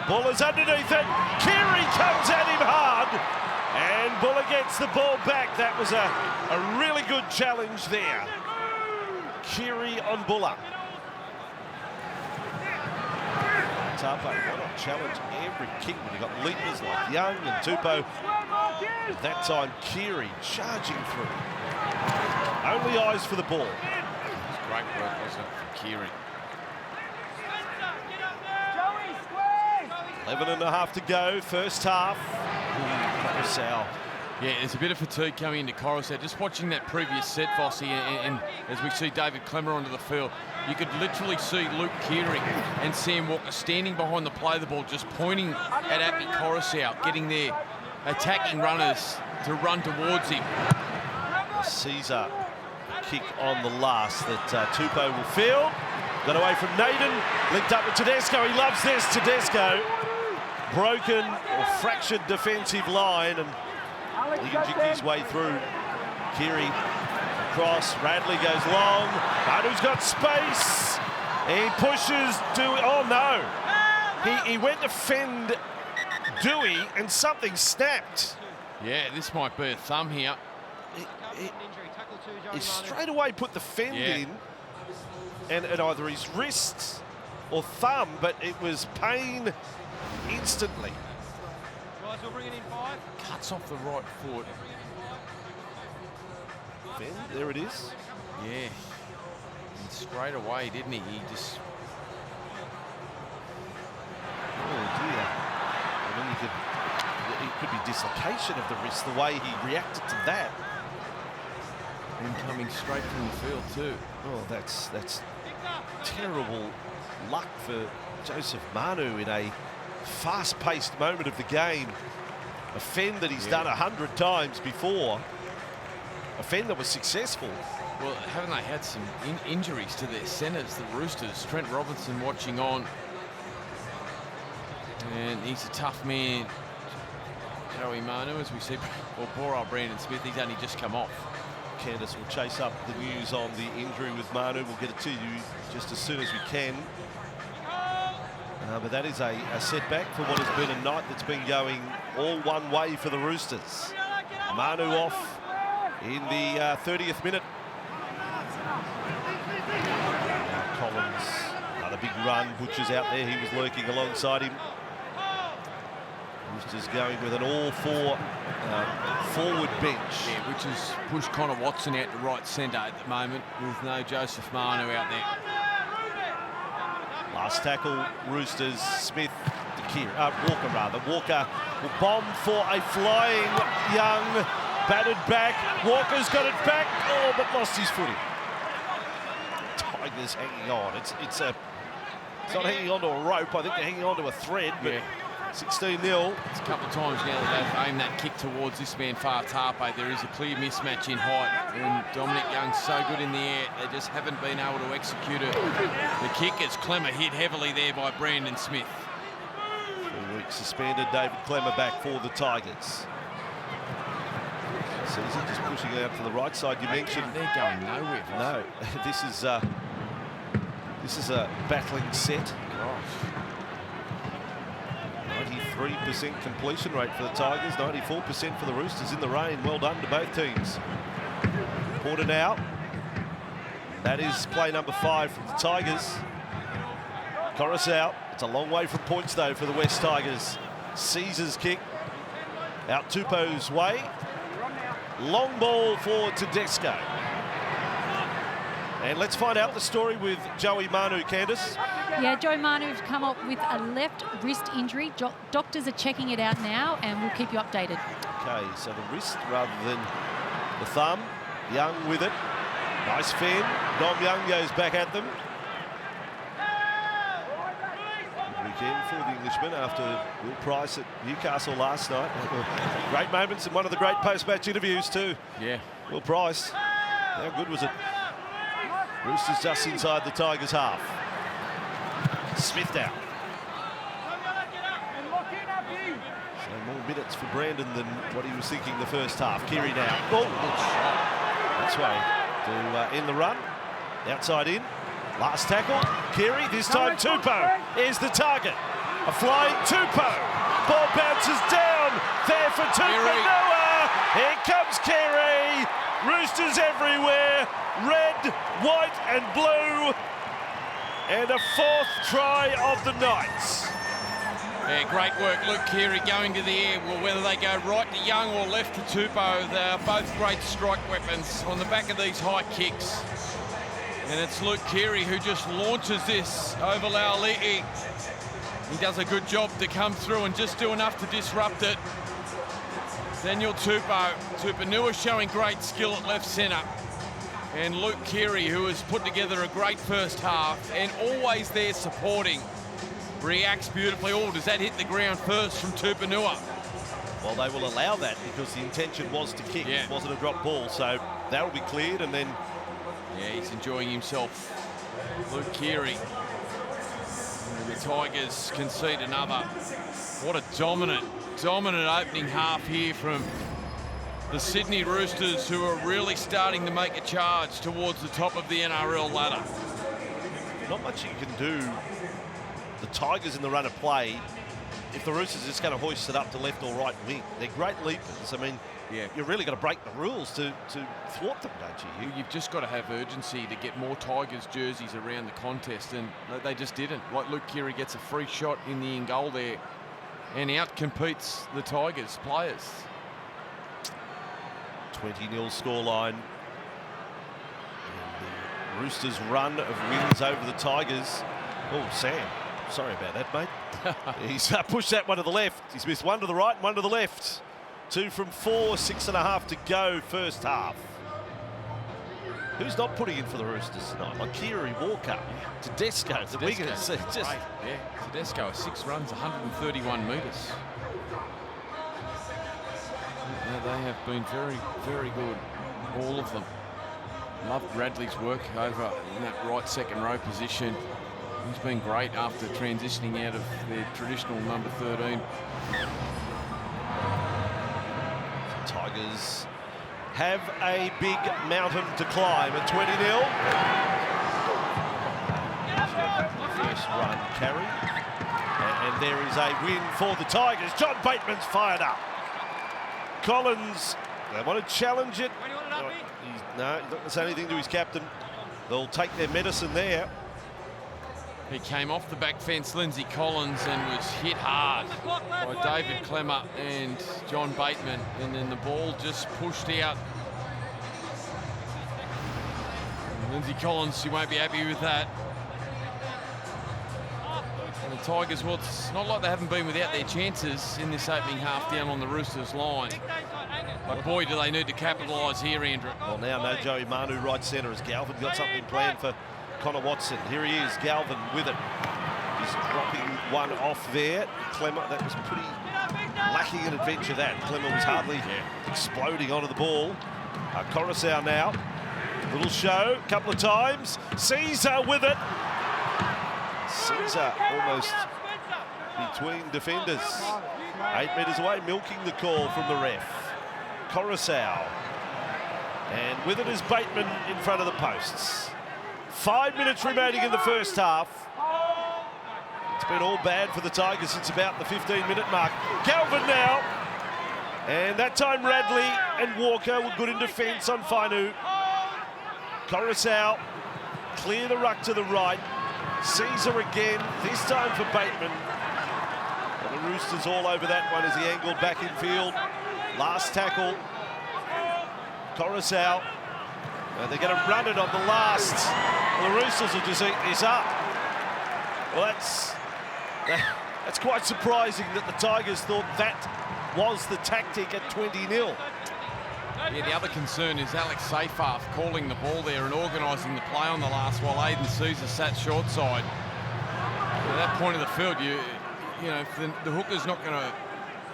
A: Buller's underneath it. Keary comes at him hard. And Buller gets the ball back. That was a really good challenge there. Keary on Buller. Tapo, why not challenge every kick when you've got leaders like Young and Tupou? That time, Keary charging through. Only eyes for the ball.
B: Great work, wasn't it, from Keary?
A: 11 and a half to go, first half. Coruscant.
B: Yeah, there's a bit of fatigue coming into Coruscant. Just watching that previous set, Fossey, and as we see David Clemmer onto the field, you could literally see Luke Keary and Sam Walker standing behind the play of the ball, just pointing at Appy Coruscant, getting their attacking runners to run towards him.
A: Caesar kick on the last that Tupou will field. Got away from Naden, linked up with Tedesco. He loves this, Tedesco. Broken or fractured defensive line, and he can jick his way through. Keary across, Radley goes long. Manu's got space. He pushes to, oh no. He went to fend Dewey and something snapped.
B: Yeah, this might be a thumb here.
A: He straight away put the fend in, and at either his wrists or thumb, but it was pain instantly.
D: Guys, we'll bring it in 5.
B: Cuts off the right foot.
A: Fend, there it is.
B: Yeah. And straight away, didn't he? He just...
A: Oh dear. I mean, it could be dislocation of the wrist, the way he reacted to that.
B: And coming straight from the field too.
A: Oh, that's terrible luck for Joseph Manu in a fast-paced moment of the game. A fend that he's done 100 times before. A fend that was successful.
B: Well, haven't they had some injuries to their centres, the Roosters? Trent Robinson watching on. And he's a tough man. Joey Manu, as we said, well, poor old Brandon Smith, he's only just come off.
A: Candice will chase up the news on the injury with Manu. We'll get it to you just as soon as we can. But that is a setback for what has been a night that's been going all one way for the Roosters. Manu off in the 30th minute. Now Collins, another big run. Butcher's out there. He was lurking alongside him. Roosters going with an all-four forward bench.
B: Yeah, which has pushed Connor Watson out to right centre at the moment with no Joseph Manu out there.
A: Last tackle, Roosters, Smith, Walker rather. Walker will bomb for a flying Young, batted back. Walker's got it back, but lost his footing. Tigers hanging on. It's not hanging on to a rope. I think they're hanging on to a thread, but 16-0.
B: It's a couple of times now that they've aimed that kick towards this man, Far Tarpe. There is a clear mismatch in height, and Dominic Young's so good in the air, they just haven't been able to execute it. The kick is Clemmer hit heavily there by Brandon Smith.
A: 3 weeks suspended, David Clemmer back for the Tigers. Caesar just pushing out to the right side. You mentioned
B: they're going nowhere.
A: No, this is a battling set.
B: Gosh.
A: 93% completion rate for the Tigers, 94% for the Roosters in the rain. Well done to both teams. Porter now. That is play number 5 from the Tigers. Corus out. It's a long way from points though for the West Tigers. Caesar's kick out Tupou's way. Long ball for Tedesco. And let's find out the story with Joey Manu, Candice.
C: Yeah, Joey Manu has come up with a left wrist injury. Doctors are checking it out now, and we'll keep you updated.
A: Okay, so the wrist rather than the thumb. Young with it. Nice fend. Dom Young goes back at them. Good weekend for the Englishman after Will Price at Newcastle last night. Great moments in one of the great post-match interviews too.
B: Yeah.
A: Will Price. How good was it? Roosters just inside the Tigers' half. Smith down. So more minutes for Brandon than what he was thinking the first half. Keary now. Oh, good shot. That's way to end the run. Outside in. Last tackle. Keary, this time Tupou is the target. A flying Tupou. Ball bounces down. There for Tupou. Noah. Here comes Keary. Roosters everywhere. Red, white and blue. And a 4th try of the night.
B: Yeah, great work, Luke Keary going to the air. Well, whether they go right to Young or left to Tupou, they are both great strike weapons on the back of these high kicks. And it's Luke Keary who just launches this over Laulii. He does a good job to come through and just do enough to disrupt it. Daniel Tupanua showing great skill at left centre. And Luke Keary, who has put together a great first half and always there supporting, reacts beautifully. Oh, does that hit the ground first from Tupanua?
A: Well, they will allow that because the intention was to kick.
B: Yeah.
A: It wasn't a drop ball, so that will be cleared and then...
B: Yeah, he's enjoying himself. Luke Keary. The Tigers concede another. What a dominant opening half here from the Sydney Roosters, who are really starting to make a charge towards the top of the NRL ladder.
A: Not much you can do the Tigers in the run of play, if the Roosters are just going to hoist it up to left or right wing, they're great leapers. I mean,
B: yeah,
A: you've really got to break the rules to thwart them, don't you?
B: You've just got to have urgency to get more Tigers jerseys around the contest, and they just didn't. Like Luke Keary gets a free shot in the in goal there and out-competes the Tigers players.
A: 20-0 scoreline. And the Roosters' run of wins over the Tigers. Oh, Sam, sorry about that, mate. He's pushed that one to the left. He's missed one to the right and one to the left. 2 from 4, 6.5 to go first half. Who's not putting in for the Roosters tonight? Like Keary, Walker, Tedesco, the wingers. Just
B: yeah, Tedesco, 6 runs, 131 metres. They have been very, very good, all of them. Love Bradley's work over in that right second row position. He's been great after transitioning out of their traditional number 13.
A: Tigers have a big mountain to climb at 20-0. First run carry. And there is a win for the Tigers. John Bateman's fired up. Collins, they want to challenge it. He's not going to say anything to his captain. They'll take their medicine there.
B: He came off the back fence, Lindsay Collins, and was hit hard by David Clemmer and John Bateman, and then the ball just pushed out. Lindsay Collins, she won't be happy with that. And the Tigers, well, it's not like they haven't been without their chances in this opening half down on the Roosters line. But boy, do they need to capitalise here, Andrew.
A: Well, now no Joey Manu right centre as Galvin got something planned for Connor Watson. Here he is, Galvin with it. He's dropping one off there. Clemmer, that was pretty lacking in adventure, that. Clemmer was hardly exploding onto the ball. Coruscant now. Little show, a couple of times. Caesar with it. Caesar almost between defenders. 8 metres away, milking the call from the ref. Coruscant. And with it is Bateman in front of the posts. 5 minutes remaining in the first half. It's been all bad for the Tigers since about the 15-minute mark. Galvin now. And that time Radley and Walker were good in defence on Fainu. Coruscant clear the ruck to the right. Caesar again, this time for Bateman. And the Roosters all over that one as he angled back in field. Last tackle. Coruscant. And they're going to run it on the last. Well, the Roosters will just eat this up. Well, that's quite surprising that the Tigers thought that was the tactic at 20-0.
B: Yeah, the other concern is Alex Seyfarth calling the ball there and organising the play on the last while Aidan Sousa sat short side. At that point of the field, you know, if the hooker's not going to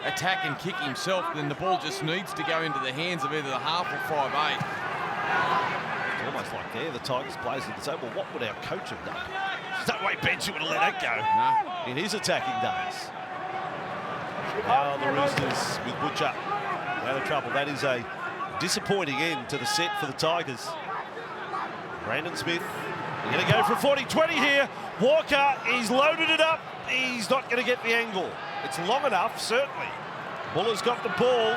B: attack and kick himself, then the ball just needs to go into the hands of either the half or 5'8".
A: It's almost like there, the Tigers players would say, well, what would our coach have done? There's no way Benji would have let that go in his attacking days. Now the Roosters with Butcher out of trouble. That is a disappointing end to the set for the Tigers. Brandon Smith, they're going to go for 40-20 here. Walker, he's loaded it up. He's not going to get the angle. It's long enough, certainly. Buller's got the ball.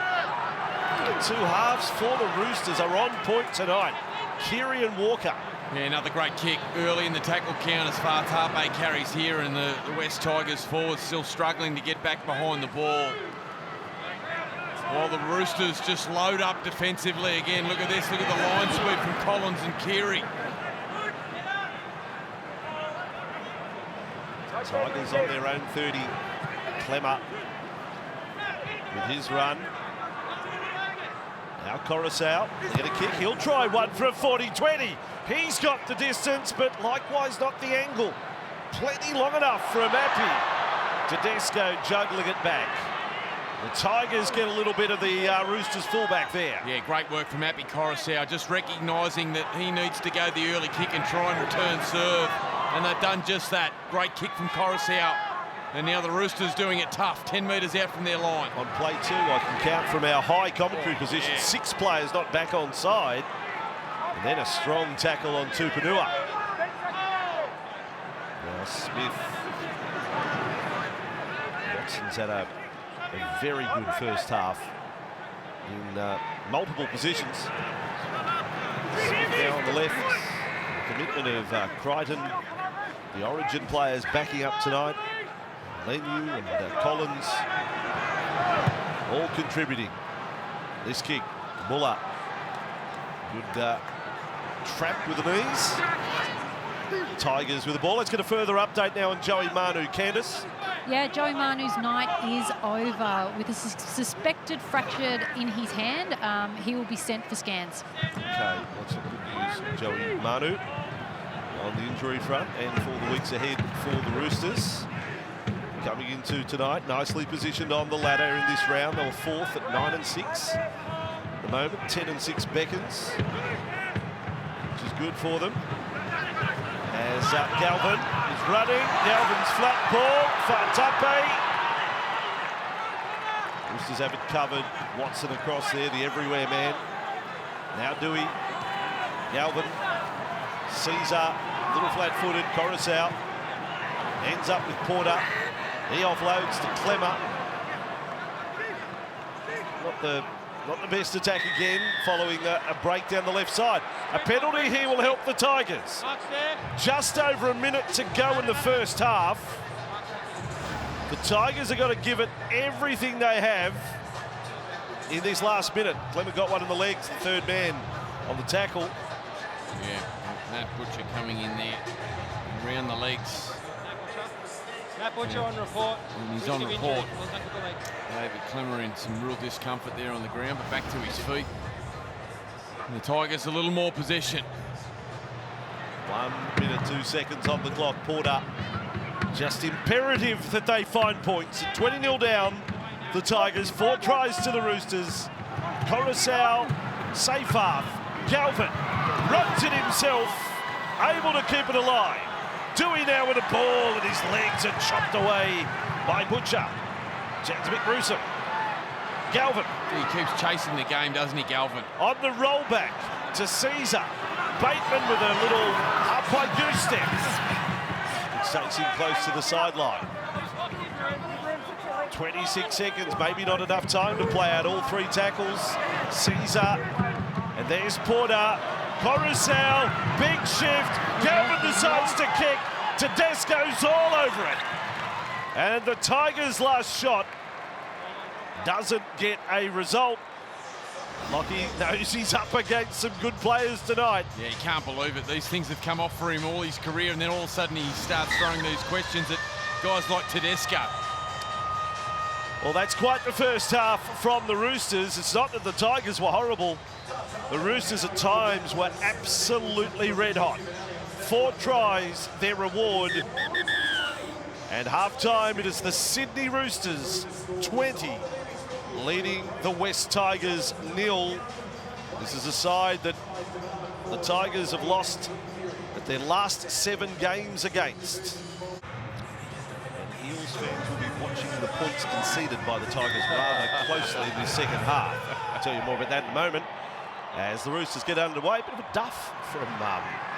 A: The two halves for the Roosters are on point tonight. Keary and Walker.
B: Yeah, another great kick early in the tackle count as far as Harpe carries here, and the West Tigers forwards still struggling to get back behind the ball. While the Roosters just load up defensively again. Look at this, look at the line sweep from Collins and Keary.
A: Tigers on their own 30. Clemmer with his run. Now Coruscant, they're going to kick. He'll try one for a 40-20. He's got the distance, but likewise not the angle. Plenty long enough for a Mappy. Tedesco juggling it back. The Tigers get a little bit of the Roosters fullback there.
B: Yeah, great work from Mappy Coruscant, just recognising that he needs to go the early kick and try and return serve. And they've done just that. Great kick from Coruscant. And now the Roosters doing it tough, 10 metres out from their line.
A: On play 2, I can count from our high commentary position, 6 players not back on side. And then a strong tackle on Tupanua. Now Smith Watson's had a very good first half in multiple positions. Now on the left, the commitment of Crichton, the Origin players backing up tonight. Lenu and Collins all contributing. This kick, Muller, good trap with the knees. Tigers with the ball. Let's get a further update now on Joey Manu. Candice?
C: Yeah, Joey Manu's night is over with a suspected fracture in his hand. He will be sent for scans.
A: Okay, lots of good news, Joey Manu, on the injury front and for the weeks ahead for the Roosters. Coming into tonight, nicely positioned on the ladder in this round. They were fourth at 9 and 6. At the moment, 10 and 6 beckons, which is good for them. As Galvin is running, Galvin's flat ball, Fatape. Roosters have it covered. Watson across there, the everywhere man. Now Dewey, Galvin, Caesar, little flat-footed, Coruscant. Ends up with Porter. He offloads to Clemmer. Not the best attack again, following a break down the left side. A penalty here will help the Tigers. Just over a minute to go in the first half. The Tigers have got to give it everything they have in this last minute. Clemmer got one in the legs, the third man on the tackle.
B: Yeah, Matt Butcher coming in there, around the legs.
D: Matt Butcher on report.
B: And he's on report. David Clemmer in some real discomfort there on the ground, but back to his feet. And the Tigers a little more possession.
A: 1 minute, 2 seconds on the clock. Porter, just imperative that they find points. At 20-0 down, the Tigers, 4 tries to the Roosters. Coruscant, safe half. Galvin runs it himself, able to keep it alive. Dewey now with a ball, and his legs are chopped away by Butcher. Chance a bit gruesome. Galvin.
B: He keeps chasing the game, doesn't he, Galvin?
A: On the rollback to Caesar. Bateman with a little halfway goose step. It takes him close to the sideline. 26 seconds, maybe not enough time to play out all 3 tackles. Caesar, and there's Porter. Coruscant, big shift. Galvin decides to kick. Tedesco's all over it. And the Tigers' last shot doesn't get a result. Lockie knows he's up against some good players tonight.
B: Yeah, he can't believe it. These things have come off for him all his career, and then all of a sudden he starts throwing these questions at guys like Tedesco.
A: Well, that's quite the first half from the Roosters. It's not that the Tigers were horrible. The Roosters at times were absolutely red hot. 4 tries, their reward. And half-time, it is the Sydney Roosters 20, leading the West Tigers 0. This is a side that the Tigers have lost at their last 7 games against. And Eels fans will be watching the points conceded by the Tigers rather closely in this second half. I'll tell you more about that in a moment. As the Roosters get underway, a bit of a duff from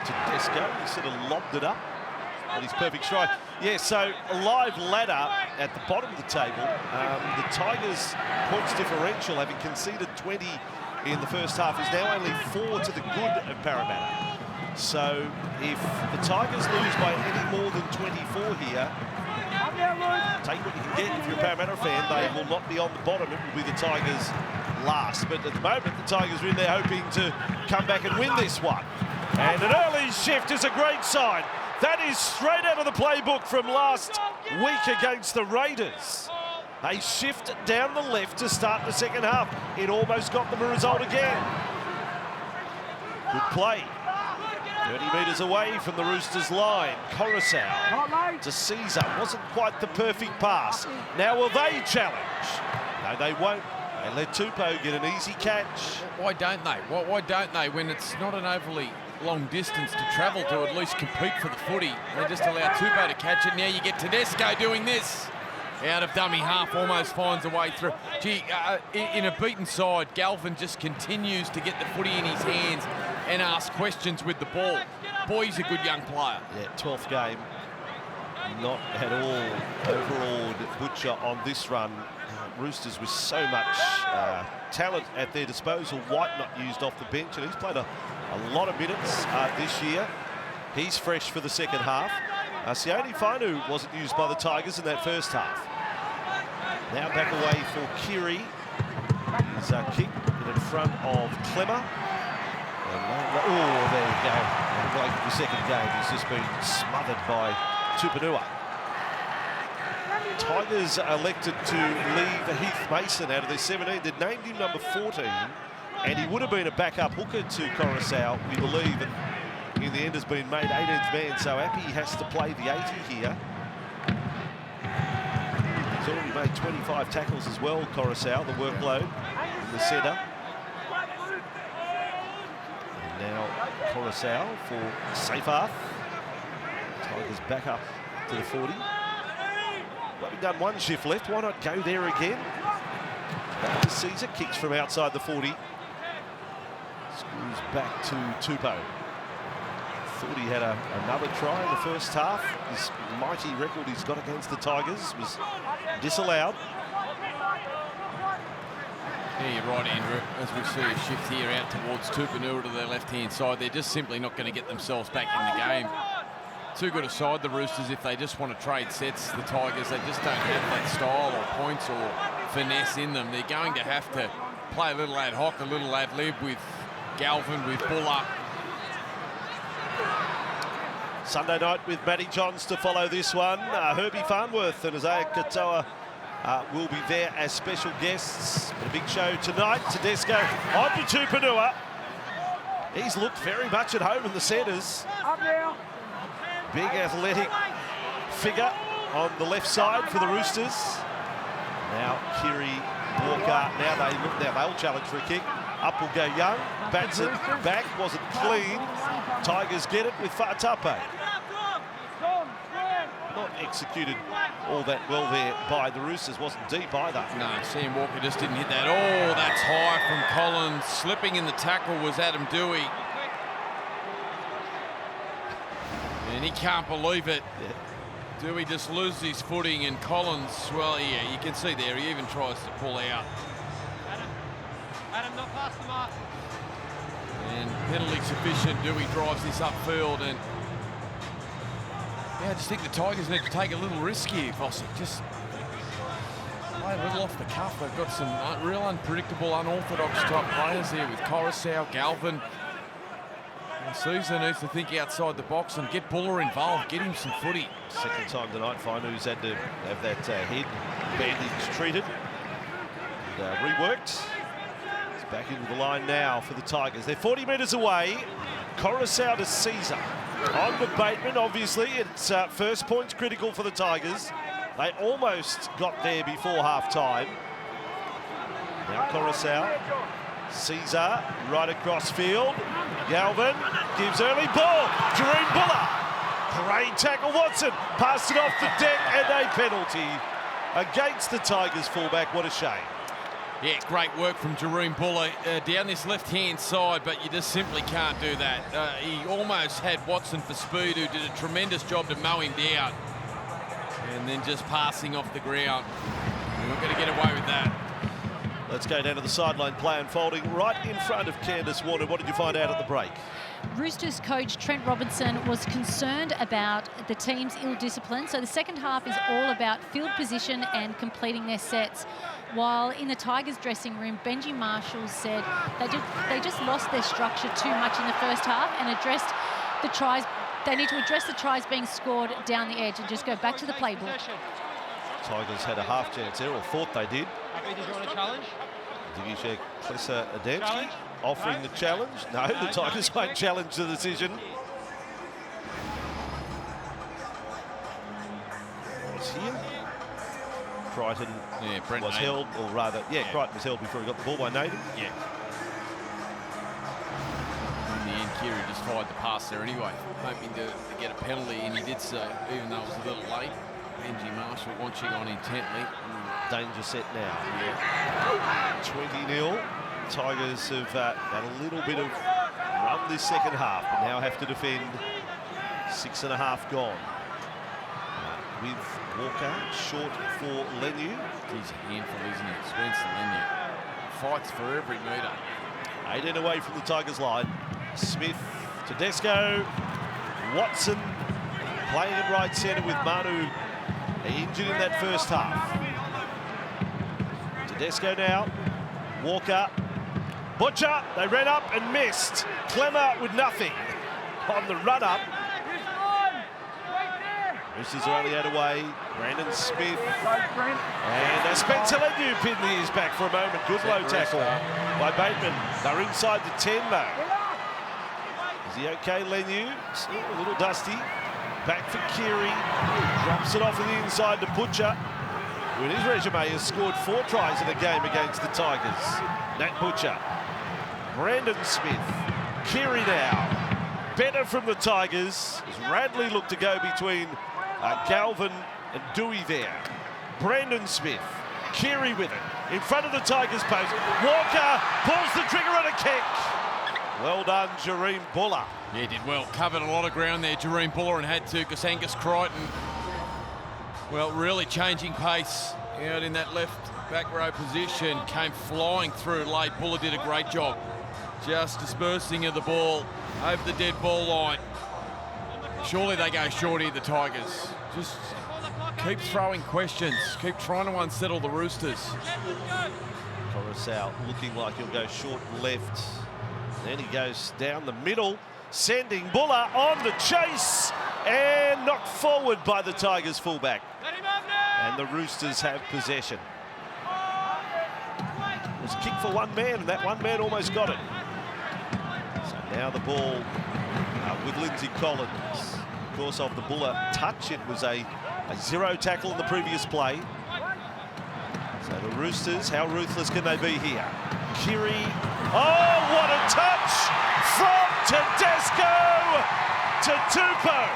A: Tedesco. He sort of lobbed it up on his perfect strike. Yeah, so a live ladder at the bottom of the table. The Tigers' points differential, having conceded 20 in the first half, is now only 4 to the good of Parramatta. So if the Tigers lose by any more than 24 here, take what you can get. If you're a Parramatta fan, they will not be on the bottom. It will be the Tigers last. But at the moment, the Tigers are in there hoping to come back and win this one. And an early shift is a great sign. That is straight out of the playbook from last week against the Raiders. They shift down the left to start the second half. It almost got them a result again. Good play. 30 metres away from the Roosters' line. Coruscant to Caesar. Wasn't quite the perfect pass. Now will they challenge? No, they won't. They let Tupou get an easy catch.
B: Why don't they? Why don't they, when it's not an overly long distance to travel to at least compete for the footy? They just allow Tupou to catch it. Now you get Tedesco doing this. Out of dummy half, almost finds a way through. Gee, in a beaten side, Galvin just continues to get the footy in his hands and ask questions with the ball. Boy, he's a good young player.
A: Yeah, 12th game. not at all overawed Butcher on this run. Roosters with so much talent at their disposal. White not used off the bench, and he's played a lot of minutes this year. He's fresh for the second half. Sione Fainu wasn't used by the Tigers in that first half. Now back away for Kiri. His kick in front of Clemmer. Oh, there you go. And like the second game, he's just been smothered by Tupanua. Tigers elected to leave Heath Mason out of their 17. They'd named him number 14, and he would have been a backup hooker to Coruscant, we believe, and in the end has been made 18th man, so Appy has to play the 80 here. He's already made 25 tackles as well, Coruscant, the workload in the centre. And now Coruscant for Seyfarth. Tigers back up to the 40. Well, we've done one shift left, why not go there again? Caesar kicks from outside the 40. Screws back to Tupou. Thought he had another try in the first half. This mighty record he's got against the Tigers was disallowed.
B: Yeah, you're right, Andrew. As we see a shift here out towards Tupanua to their left-hand side, they're just simply not going to get themselves back in the game. Too good a side, the Roosters, if they just want to trade sets. The Tigers, they just don't have that style or points or finesse in them. They're going to have to play a little ad hoc, a little ad lib with Galvin, with Buller.
A: Sunday night with Matty Johns to follow this one. Herbie Farnworth and Isaiah Katoa will be there as special guests. But a big show tonight. Tedesco on to Tupanua. He's looked very much at home in the centres. Big athletic figure on the left side for the Roosters. Now Kiri, Walker, now they'll challenge for a kick. Up will go Young, bats it back, wasn't clean. Tigers get it with Fatape. Not executed all that well there by the Roosters, wasn't deep either.
B: No, Sam Walker just didn't hit that. Oh, that's high from Collins. Slipping in the tackle was Adam Dewey. And he can't believe it. Yeah. Dewey just loses his footing, and Collins, well, yeah, you can see there, he even tries to pull out.
D: Adam, not past the mark.
B: And penalty sufficient. Dewey drives this upfield, and yeah, I just think the Tigers need to take a little risk here, Fossick. Just play a little off the cuff. They've got some real unpredictable, unorthodox type players here with Coruscant, Galvin. And Caesar needs to think outside the box and get Buller involved, get him some footy.
A: Second time tonight, Fainu's had to have that head bandage treated and reworked. He's back into the line now for the Tigers. They're 40 metres away. Coruscant to Caesar. On the Bateman, obviously, it's first point's critical for the Tigers. They almost got there before half-time. Now Coruscant. Caesar right across field. Galvin gives early ball. Jerome Buller. Great tackle. Watson passed it off the deck, and a penalty against the Tigers fullback. What a shame.
B: Yeah, great work from Jerome Buller down this left-hand side, but you just simply can't do that. He almost had Watson for speed, who did a tremendous job to mow him down, and then just passing off the ground. You're not going to get away with that.
A: Let's go down to the sideline play unfolding right in front of Candice Warner. What did you find out at the break?
C: Roosters coach Trent Robinson was concerned about the team's ill discipline. So the second half is all about field position and completing their sets. While in the Tigers dressing room, Benji Marshall said they just lost their structure too much in the first half and addressed the tries. They need to address the tries being scored down the edge and just go back to the playbook.
A: Tigers had a half chance there, or thought they did.
D: Did you want to challenge?
A: Digisha Klesa Adamski offering the challenge. No, the Tigers won't challenge the decision. It's here. Crichton was held, or rather, Crichton was held before he got the ball by Nathan.
B: Yeah. In the end, Kiri just fired the pass there anyway, hoping to get a penalty, and he did so, even though it was a little late. Benji Marshall watching on intently.
A: Danger set now. Yeah. 20-0. Tigers have had a little bit of run this second half, but now have to defend 6.5 gone. with Walker, short for Lenu.
B: He's a handful, isn't he? Spencer Lenu fights for every metre.
A: 18 away from the Tigers line. Smith, Tedesco, Watson playing at right centre with Manu injured in that first half. Tedesco now, Walker, Butcher, they ran up and missed. Clemmer with nothing on the run-up. Roosters are only 8 away. Brandon Smith and Spencer Lenu pinned the ears back for a moment. Good low tackle by Bateman. They're inside the 10 though. Is he okay, Lenu? Still a little dusty. Back for Keary. Drops it off on the inside to Butcher, who in his resume has scored 4 tries in a game against the Tigers. Nat Butcher. Brandon Smith. Keary now. Better from the Tigers as Radley looked to go between Galvin and Dewey there. Brandon Smith, Keary with it, in front of the Tigers post. Walker pulls the trigger on a kick. Well done, Jareem Buller.
B: Yeah, he did well. Covered a lot of ground there, Jareem Buller, and had to, because Angus Crichton, well, really changing pace out in that left back row position, came flying through late. Buller did a great job just dispersing of the ball over the dead ball line. Surely they go short here, the Tigers. Just keep throwing questions, keep trying to unsettle the Roosters.
A: Coruscant looking like he'll go short left. Then he goes down the middle, sending Buller on the chase and knocked forward by the Tigers fullback. And the Roosters have possession. It was a kick for one man, and that one man almost got it. So now the ball with Lindsay Collins. Of course, off the Buller touch, it was a 0 tackle in the previous play. So the Roosters, how ruthless can they be here? Keary, oh, what a touch from Tedesco to Tupou.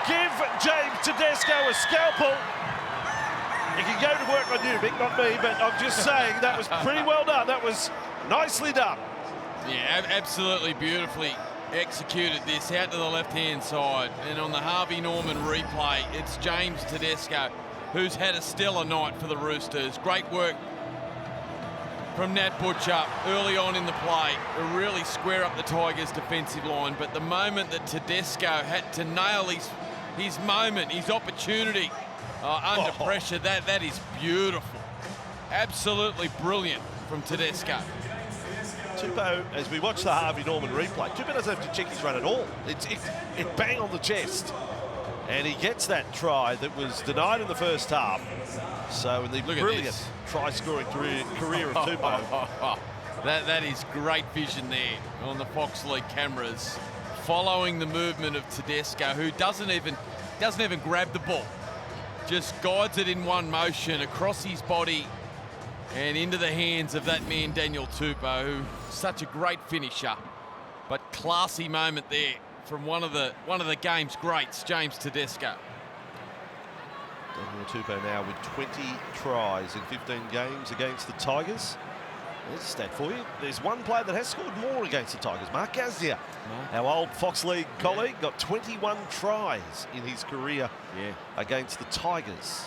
A: Give James Tedesco a scalpel. He can go to work on you, Mick, not me, but I'm just saying that was pretty well done. That was nicely done.
B: Yeah, absolutely beautifully executed this out to the left-hand side. And on the Harvey Norman replay, it's James Tedesco who's had a stellar night for the Roosters. Great work from Nat Butcher early on in the play to really square up the Tigers' defensive line. But the moment that Tedesco had to nail his moment, his opportunity under pressure, that is beautiful. Absolutely brilliant from Tedesco.
A: Tupou, as we watch the Harvey Norman replay, Tupou doesn't have to check his run at all. It's bang on the chest. And he gets that try that was denied in the first half. So in the brilliant try-scoring career of Tupou.
B: That is great vision there on the Fox League cameras, following the movement of Tedesco, who doesn't even grab the ball, just guides it in one motion across his body and into the hands of that man Daniel Tupou, who's such a great finisher. But classy moment there from one of the game's greats, James Tedesco.
A: Daniel Tupou now with 20 tries in 15 games against the Tigers. There's a stat for you. There's one player that has scored more against the Tigers, Mark Gazdia. Our old Fox League colleague got 21 tries in his career against the Tigers.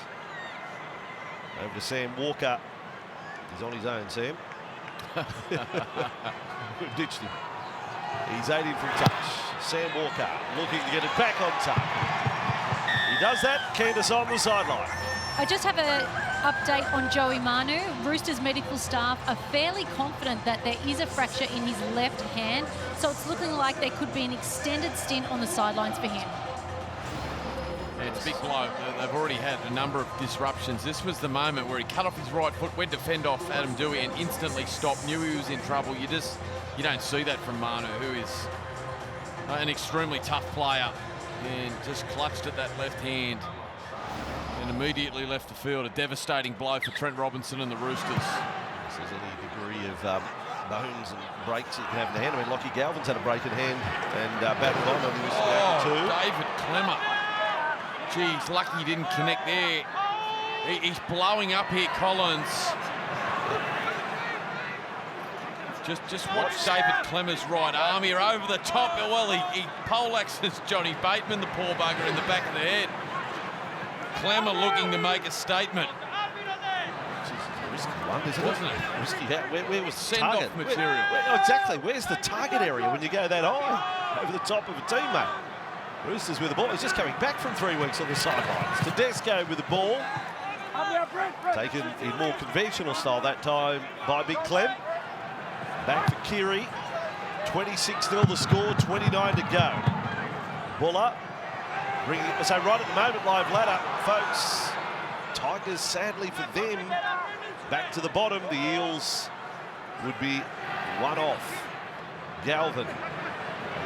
A: Over to Sam Walker. He's on his own, Sam. We've ditched him. He's 18 from touch. Sam Walker looking to get it back on top. He does that. Candace on the sideline.
C: I just have an update on Joey Manu. Roosters medical staff are fairly confident that there is a fracture in his left hand, so it's looking like there could be an extended stint on the sidelines for him.
B: Yeah, it's a big blow. They've already had a number of disruptions. This was the moment where he cut off his right foot, went to fend off Adam Dewey and instantly stopped, knew he was in trouble. You don't see that from Manu, who is an extremely tough player, and just clutched at that left hand and immediately left the field. A devastating blow for Trent Robinson and the Roosters.
A: If there's any degree of bones and breaks that you can have in the hand. I mean, Lockie Galvin's had a break in hand and battled on and was down too.
B: David Clemmer. Geez, lucky he didn't connect there. He's blowing up here, Collins. Just watch David Clemmer's right arm here over the top. Well, he poleaxes Johnny Bateman, the poor bugger, in the back of the head. Clemmer looking to make a statement.
A: Risky one, wasn't it? Risky. Where was the target?
B: Send-off material.
A: Exactly. Where's the target area when you go that high over the top of a teammate? Roosters with the ball. He's just coming back from 3 weeks on the sidelines. Tedesco with the ball. Taken in more conventional style that time by Big Clem. Back for Keary. 26-0 the score, 29 to go. Buller bringing it, so right at the moment, live ladder, folks. Tigers, sadly for them, back to the bottom. The Eels would be one off. Galvin,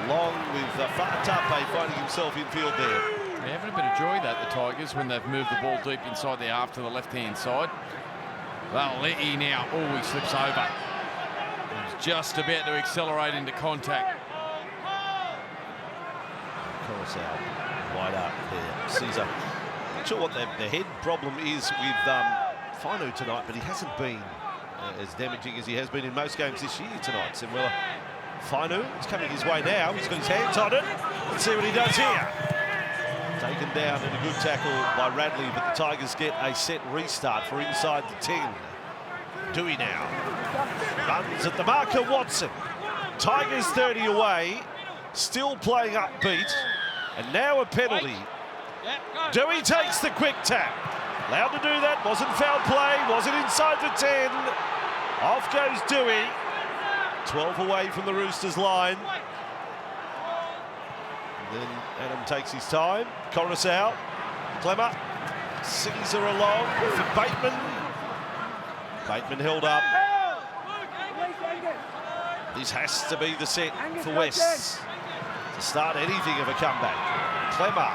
A: along with Fa'atape, finding himself in field there.
B: They're having a bit of joy, the Tigers, when they've moved the ball deep inside their half to the left-hand side. Le'i now, oh, he slips over. He's just about to accelerate into contact.
A: Coruscant wide up there. Caesar. Not sure what their head problem is with Fainu tonight, but he hasn't been as damaging as he has been in most games this year tonight. Samuela Fainu is coming his way now. He's got his hands on it. Let's see what he does here. Taken down and a good tackle by Radley, but the Tigers get a set restart for inside the 10. Dewey now. Runs at the marker, Watson. Tigers 30 away, still playing upbeat, and now a penalty. Dewey takes the quick tap. Allowed to do that, wasn't foul play, wasn't inside the 10. Off goes Dewey. 12 away from the Roosters line. And then Adam takes his time. Coruscant, Clemmer, Caesar along for Bateman. Bateman held up. This has to be the set for Wests to start anything of a comeback. Clemmer,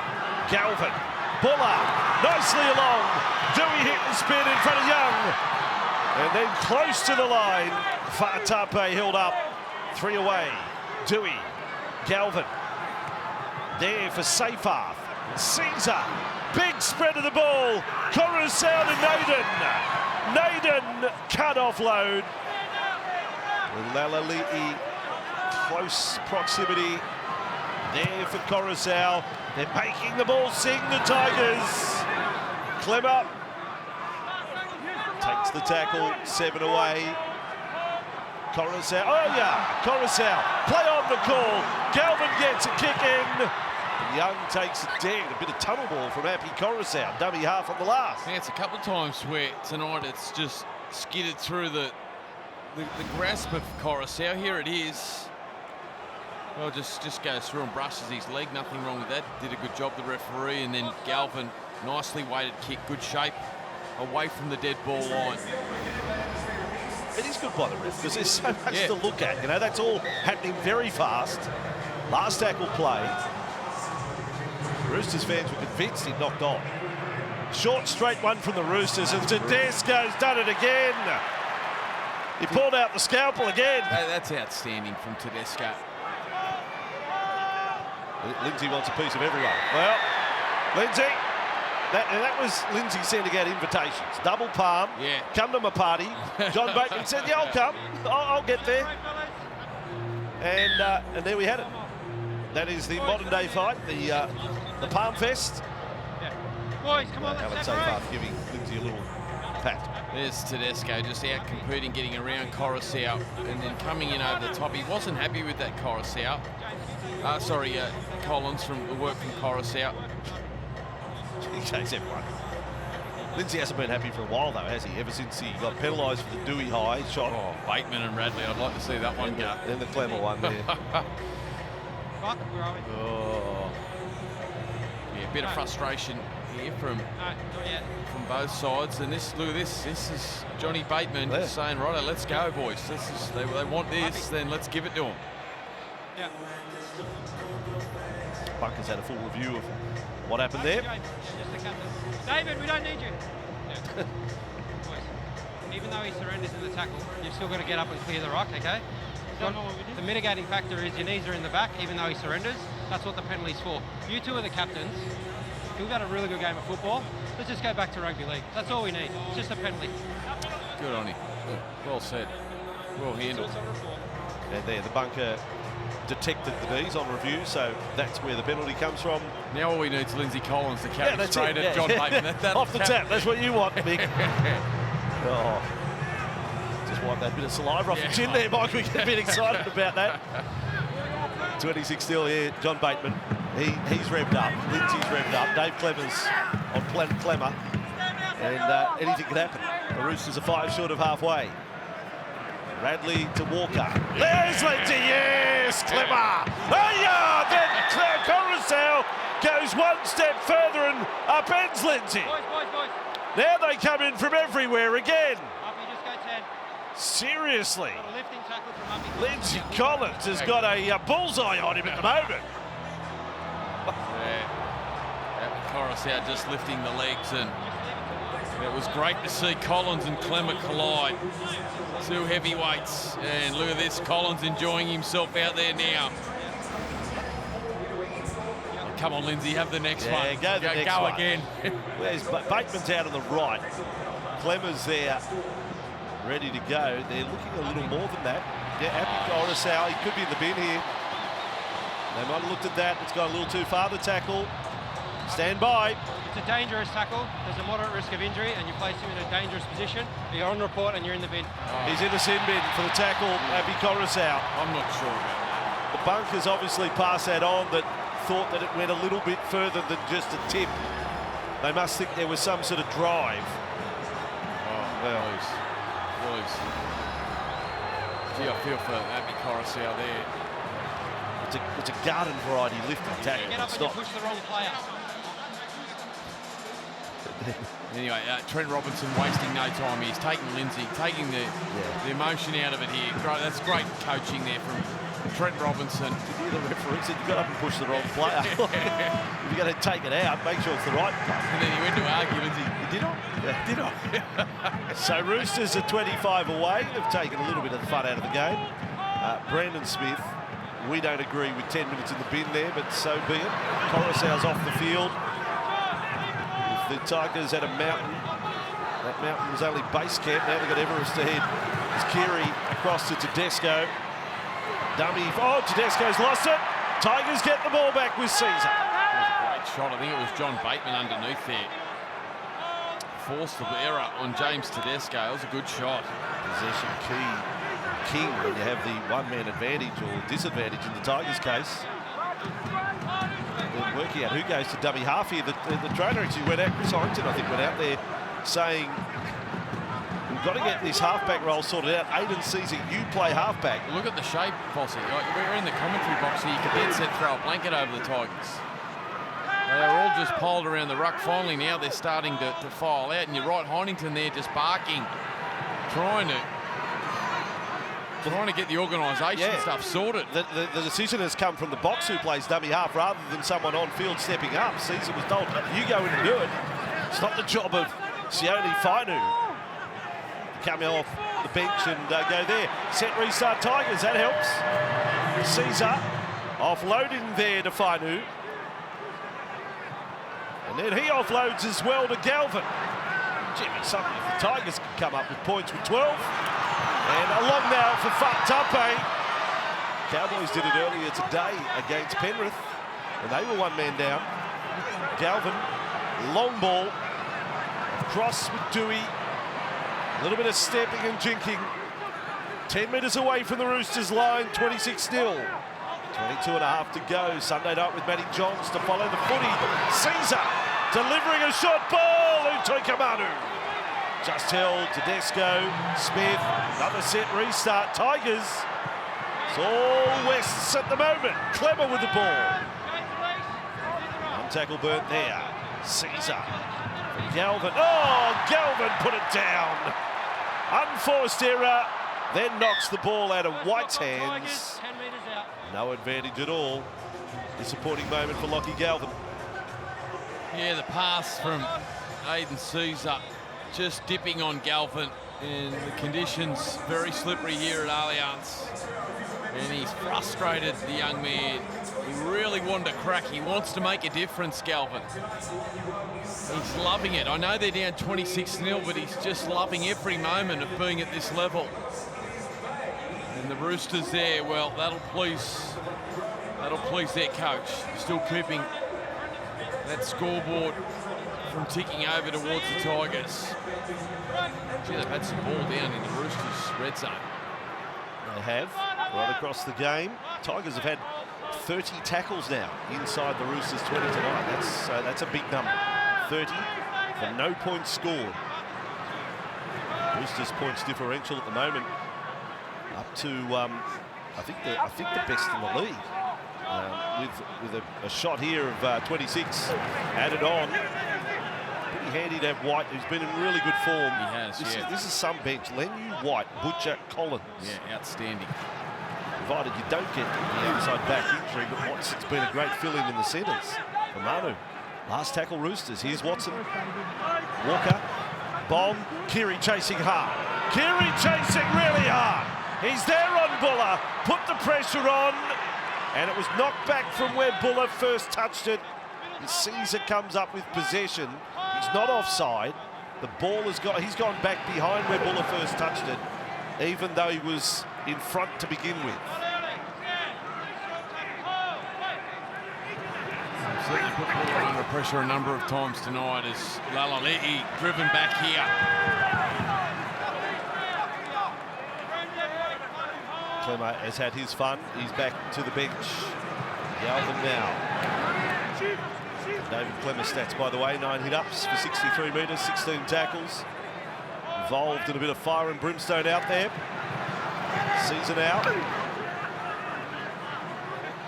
A: Galvin, Buller, nicely along. Dewey hit and spin in front of Young. And then close to the line, Fa'atape held up. 3 away. Dewey, Galvin. There for Seyfarth. Caesar, big spread of the ball. Coruscant and Naden. Naden cut offload. With Lalali'i close proximity. There for Coruscant. They're making the ball sing, the Tigers. Clemmer takes the tackle, 7 away. Coruscant, oh yeah, Coruscant, play on the call. Galvin gets a kick in. Young takes it down. A bit of tunnel ball from Happy Coruscant. Dummy half on the last.
B: I think it's a couple of times where tonight it's just skidded through the grasp of Coruscant. Here it is. Well, just goes through and brushes his leg. Nothing wrong with that. Did a good job, the referee. And then Galvin, nicely weighted kick. Good shape away from the dead ball line.
A: It is good by the ref because there's so much to look at. You know, that's all happening very fast. Last tackle play. Roosters fans were convinced he'd knocked on. Short, straight one from the Roosters, and Tedesco's done it again. He pulled out the scalpel again.
B: That's outstanding from Tedesco.
A: Lindsay wants a piece of everyone. Well, Lindsay, that was Lindsay sending out invitations. Double palm, come to my party. John Bateman said, yeah, I'll come. I'll get there. And there we had it. That is the modern day fight, the Palm Fest.
D: Boys, come on,
A: Alan Seyfarth giving Lindsay a little pat.
B: There's Tedesco just out competing, getting around Coruscant, and then coming in over the top. He wasn't happy with that Coruscant. Collins from the work from Coruscant.
A: He chased everyone. Lindsay hasn't been happy for a while though, has he? Ever since he got penalised for the Dewey high shot.
B: Oh, Bateman and Radley, I'd like to see that one go.
A: Then the Clemmer one there.
B: Oh. Yeah, a bit of frustration here from both sides. And this, look at this. This is Johnny Bateman just saying, righto, let's go, boys. They want this, then let's give it to them.
D: Yeah.
A: Bunker's had a full review of what happened there.
D: David, we don't need you. Yeah. Even though he surrenders in the tackle, you've still got to get up and clear the rock, okay? The mitigating factor is your knees are in the back, even though he surrenders. That's what the penalty's for. You two are the captains. We've had a really good game of football. Let's just go back to rugby league. That's all we need. It's just a penalty.
B: Good on him. Well said. Well handled.
A: And there, the Bunker detected the knees on review, so that's where the penalty comes from.
B: Now all we need is Lindsay Collins to carry straight at John Bateman.
A: Off the tap, that's what you want, Mick. Oh. Just wipe that bit of saliva off your chin there, Mike. We get a bit excited about that. 26 still here, John Bateman. He's revved up. Lindsay's revved up. Dave Clemmer's on Clemmer. And anything can happen. The Roosters are 5 short of halfway. Radley to Walker. There's Lindsay, yes, Clemmer. Oh yeah, then Coruscant goes one step further and upends Lindsay.
D: Boys.
A: Now they come in from everywhere again.
D: Uppy, just go 10.
A: Seriously.
D: A lifting tackle from Uppy.
A: Lindsay Collins has got a bullseye on him at the moment.
B: Yeah, Coruscant just lifting the legs, and it was great to see Collins and Clemmer collide. 2 heavyweights, and look at this, Collins enjoying himself out there now. Oh, come on, Lindsay, have the next one.
A: Go the next one.
B: Again.
A: Bateman's out on the right. Clemmer's there, ready to go. They're looking a little more than that. Yeah, happy Coruscant, he could be in the bin here. They might have looked at that. It's gone a little too far, the tackle. Stand by.
D: It's a dangerous tackle. There's a moderate risk of injury, and you place him in a dangerous position. You're on report, and you're in the bin.
A: He's in the sin bin for the tackle. Happy Coruscant.
B: I'm not sure about that.
A: The bunkers obviously passed that on, that thought that it went a little bit further than just a tip. They must think there was some sort of drive.
B: Oh, well, please. Gee, I feel for Happy Coruscant there.
A: It's a garden variety lifting tackle.
D: Get up and you push the wrong player.
B: Anyway, Trent Robinson wasting no time. He's taking Lindsay, taking the emotion out of it here. Great, that's great coaching there from Trent Robinson.
A: Did you hear the referee said you got up and push the wrong player? If you're going to take it out, make sure it's the right player.
B: And then he went to argue, Lindsay.
A: Did I? Yeah. Did I? So Roosters are 25 away. They've taken a little bit of the fun out of the game. Brandon Smith, we don't agree with 10 minutes in the bin there, but so be it. Coruscant's off the field. If the Tigers had a mountain, that mountain was only base camp. Now they've got Everest ahead. It's Keary across to Tedesco. Dummy. Oh, Tedesco's lost it. Tigers get the ball back with Caesar.
B: That was a great shot. I think it was John Bateman underneath there. Forced the error on James Tedesco. That was a good shot.
A: Possession king when you have the one-man advantage or disadvantage in the Tigers' case. They're working out who goes to dummy half here. The trainer actually went out, Chris Harrington, I think, went out there saying, we've got to get this halfback role sorted out. Aiden Caesar, you play halfback.
B: Look at the shape, Fossey. We're in the commentary box here. You can dead set throw a blanket over the Tigers. They are all just piled around the ruck. Finally, now they're starting to file out. And you're right, Heinington there just barking, trying to get the organisation stuff sorted.
A: The decision has come from the box who plays dummy half rather than someone on field stepping up. Caesar was told, you go in and do it. It's not the job of Sione Fainu. Coming off the bench and go there. Set restart Tigers, that helps. Caesar offloading there to Fainu. And then he offloads as well to Galvin. Jimmy, something if the Tigers can come up with points with 12. And a long now for Fatape. Cowboys did it earlier today against Penrith, and they were one man down. Galvin, long ball, cross with Dewey. A little bit of stepping and jinking. 10 metres away from the Roosters line, 26-0. 22 and a half to go. Sunday night with Matty Johns to follow the footy. Caesar delivering a shot ball. Utoikamanu. Just held. Tedesco, Smith, another set restart. Tigers. It's all Wests at the moment. Clemmer with the ball. One tackle burnt there. Caesar. Galvin. Oh, Galvin put it down. Unforced error. Then knocks the ball out of White's hands. No advantage at all. Disappointing moment for Lockie Galvin.
B: Yeah, the pass from Aiden Caesar just dipping on Galvin, and the conditions very slippery here at Allianz. And he's frustrated, the young man. He really wanted to crack. He wants to make a difference, Galvin. He's loving it. I know they're down 26-0, but he's just loving every moment of being at this level. And the Roosters there, well, that'll please their coach. Still keeping that scoreboard from ticking over towards the Tigers. Gee, they've had some ball down in the Roosters' red zone.
A: They have, right across the game. Tigers have had 30 tackles now inside the Roosters' 20 tonight. That's a big number. 30 for no points scored. Roosters' points differential at the moment up to I think the best in the league. With a shot here of 26 added on. Pretty handy to have White, who's been in really good form.
B: He has,
A: This is some bench. Lenu, White, Butcher, Collins.
B: Yeah, outstanding.
A: Provided you don't get the outside back injury, but Watson's been a great fill-in the centres for Manu. Last tackle Roosters. Here's Watson. Walker. Bomb. Keary chasing hard. Keary chasing really hard. He's there on Buller. Put the pressure on. And it was knocked back from where Buller first touched it. Caesar comes up with possession. He's not offside. The ball he's gone back behind where Buller first touched it, even though he was in front to begin with.
B: Certainly put Buller under pressure a number of times tonight as Lalali'i driven back here.
A: Clemmer has had his fun. He's back to the bench. Galvin now. David Clemmer stats, by the way, 9 hit-ups for 63 metres, 16 tackles. Involved in a bit of fire and brimstone out there. Season out.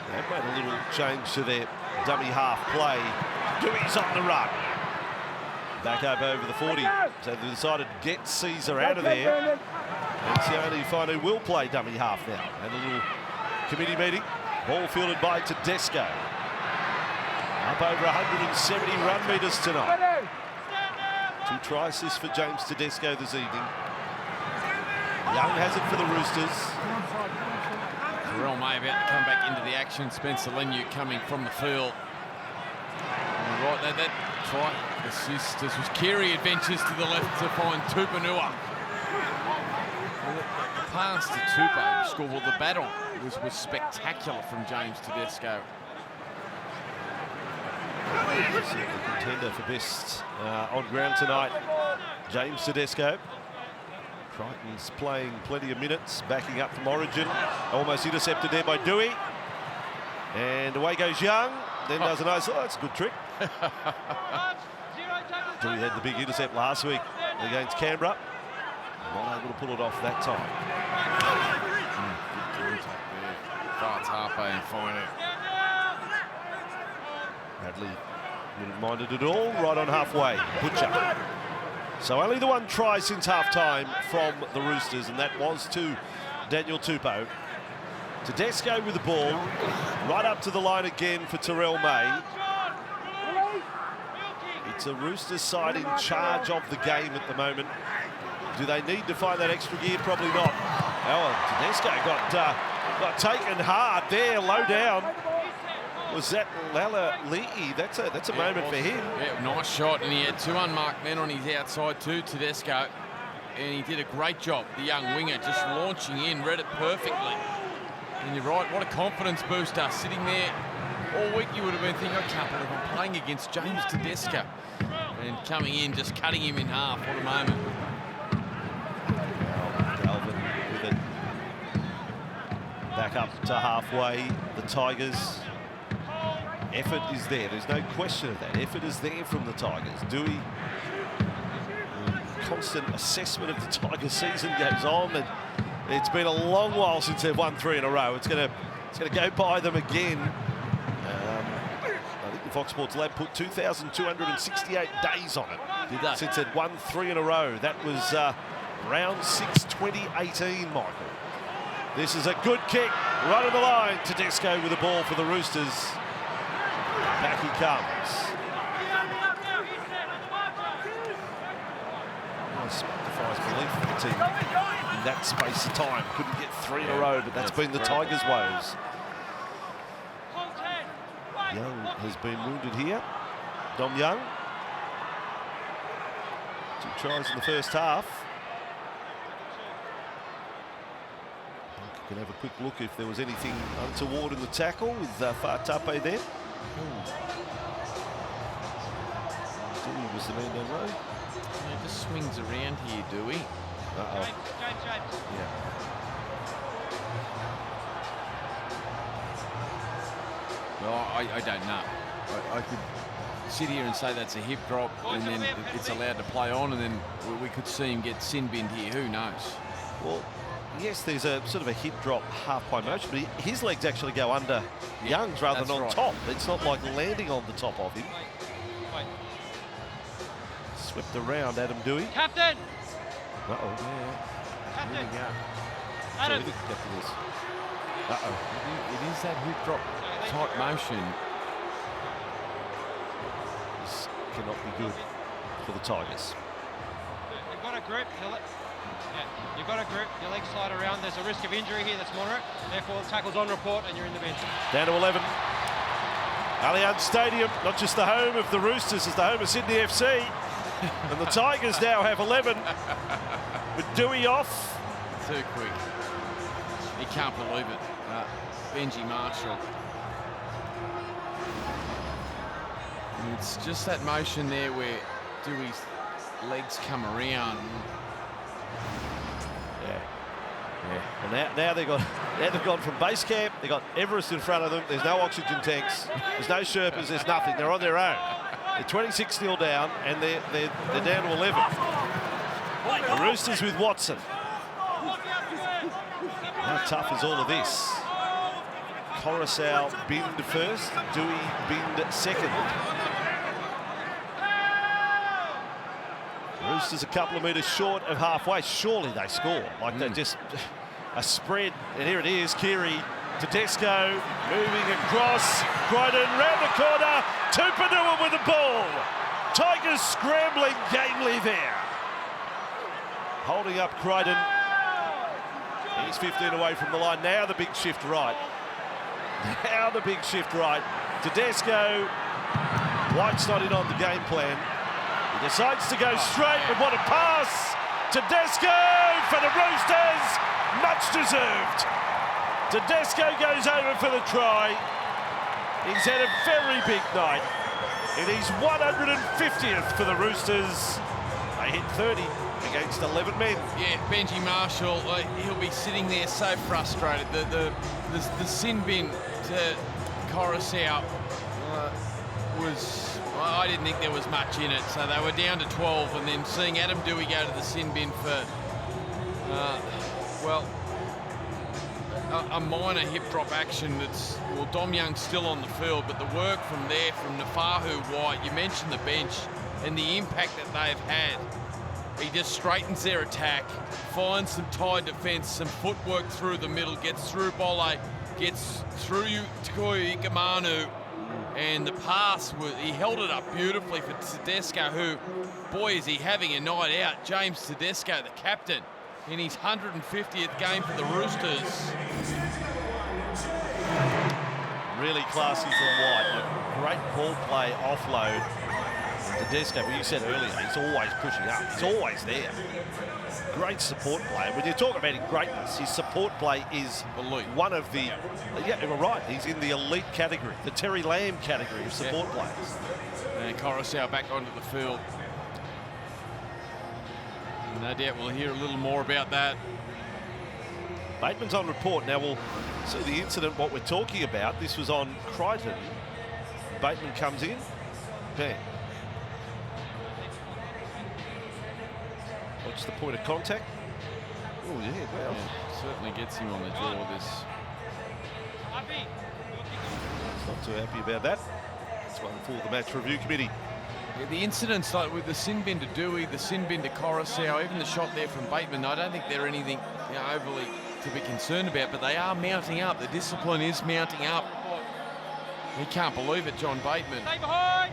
A: They've made a little change to their dummy half play. Dewey's on the run. Back up over the 40. So they decided to get Caesar out of there. And Sione Finu will play dummy half now. And a little committee meeting. Ball fielded by Tedesco. Up over 170 run metres tonight. 2 try assists for James Tedesco this evening. Young has it for the Roosters.
B: Terrell May about to come back into the action. Spencer Lenu coming from the field. Right, that try assist. This was Keary adventures to the left to find Tupanua. The pass to Tupa, scored well, the battle was spectacular from James Tedesco.
A: Contender for best on ground tonight, James Tedesco. Crichton's playing plenty of minutes, backing up from Origin. Almost intercepted there by Dewey. And away goes Young. Then does a nice, that's a good trick. Dewey had the big intercept last week against Canberra. Not able to pull it off that time.
B: Fights Harper and Finer.
A: Bradley didn't mind it at all, right on halfway. Butcher. So only the 1 try since half-time from the Roosters, and that was to Daniel Tupou. Tedesco with the ball, right up to the line again for Terrell May. It's a Roosters side in charge of the game at the moment. Do they need to find that extra gear? Probably not. Oh, Tedesco got taken hard there, low down. Was that Lalali'i? That's a moment for him.
B: Yeah, nice shot, and he had 2 unmarked men on his outside too, Tedesco. And he did a great job, the young winger, just launching in, read it perfectly. And you're right, what a confidence booster. Sitting there all week, you would have been thinking, I can't believe I'm playing against James Tedesco. And coming in, just cutting him in half. What a moment.
A: Galvin with it. Back up to halfway, the Tigers. Effort is there. There's no question of that. Effort is there from the Tigers. Dewey, constant assessment of the Tigers season goes on, and it's been a long while since they've won 3 in a row. It's going to go by them again. I think the Fox Sports Lab put 2,268 days on it.
B: Did they?
A: Since they'd won 3 in a row. That was round 6, 2018, Michael. This is a good kick, right on the line. Tedesco with the ball for the Roosters. Back he comes. Nice defies belief for the team in that space of time. Couldn't get 3 in a row, but that's been the Tigers' woes. Young has been wounded here. Dom Young. 2 tries in the first half. can have a quick look if there was anything untoward in the tackle with Fatape there. Dewey was the man down low.
B: He just swings around here, Dewey.
A: Uh-oh.
D: James.
A: Yeah.
B: Well, I don't know. I could sit here and say that's a hip drop, and then it's allowed to play on, and then we could see him get sin binned here. Who knows?
A: Well, yes, there's a sort of a hip drop half-pie motion, but his legs actually go under Young's rather than on top. It's not like landing on the top of him.
D: Wait.
A: Swept around Adam Dewey.
D: Captain!
A: Uh-oh. Yeah.
D: Captain!
A: Here we go.
D: Adam!
A: So we didn't get to this. Uh-oh.
B: It is that hip drop type motion.
A: This cannot be good for the Tigers.
D: You've got a grip. You've got a grip. Your legs slide around. There's a risk of injury here that's moderate. Therefore, the tackle's on report and you're in the bench.
A: Down to 11. Allianz Stadium, not just the home of the Roosters, it's the home of Sydney FC. And the Tigers now have 11 with Dewey off.
B: Too quick. He can't believe it. Benji Marshall. And it's just that motion there where Dewey's legs come around.
A: And now they've gone from base camp. They've got Everest in front of them. There's no oxygen tanks. There's no Sherpas. There's nothing. They're on their own. They're 26-0 down, and they're down to 11. The Roosters with Watson. How tough is all of this? Coruscant binned first. Dewey binned second. Roosters a couple of metres short of halfway. Surely they score. Like they're just a spread. And here it is. Keary, Tedesco, moving across. Crichton round the corner. Tupanua with the ball. Tigers scrambling gamely there. Holding up Crichton. He's 15 away from the line. Now the big shift right. Now the big shift right. Tedesco. White's not in on the game plan. He decides to go straight, but what a pass! Tedesco for the Roosters, much deserved. Tedesco goes over for the try. He's had a very big night. It is 150th for the Roosters. They hit 30 against 11 men.
B: Yeah, Benji Marshall, he'll be sitting there so frustrated. The sin bin to Coruscant was... I didn't think there was much in it, so they were down to 12, and then seeing Adam Dewey go to the sin bin for, a minor hip drop action that's, well, Dom Young's still on the field, but the work from there, from Nafahu, White, you mentioned the bench, and the impact that they've had. He just straightens their attack, finds some tight defence, some footwork through the middle, gets through Bolle, gets through Tukoy Ikamanu, and the pass, he held it up beautifully for Tedesco, who, boy, is he having a night out. James Tedesco, the captain, in his 150th game for the Roosters.
A: Really classy from White. A great ball play offload. Tedesco, but you said earlier, he's always pushing up. He's always there. Great support play. When you talk about his greatness, his support play is elite. One of the... Yeah, you're right. He's in the elite category, the Terry Lamb category of support players.
B: And Coruscant back onto the field. No doubt we'll hear a little more about that.
A: Bateman's on report. Now we'll see the incident, what we're talking about. This was on Crichton. Bateman comes in. Bang. What's the point of contact? Oh, yeah, well.
B: Yeah, certainly gets him on the jaw, this.
A: He's not too happy about that. It's one for the match review committee.
B: Yeah, the incidents like with the sin bin to Dewey, the sin bin to Coruscant, even the shot there from Bateman, I don't think they're anything overly to be concerned about, but they are mounting up. The discipline is mounting up. He can't believe it, John Bateman.
D: Stay behind!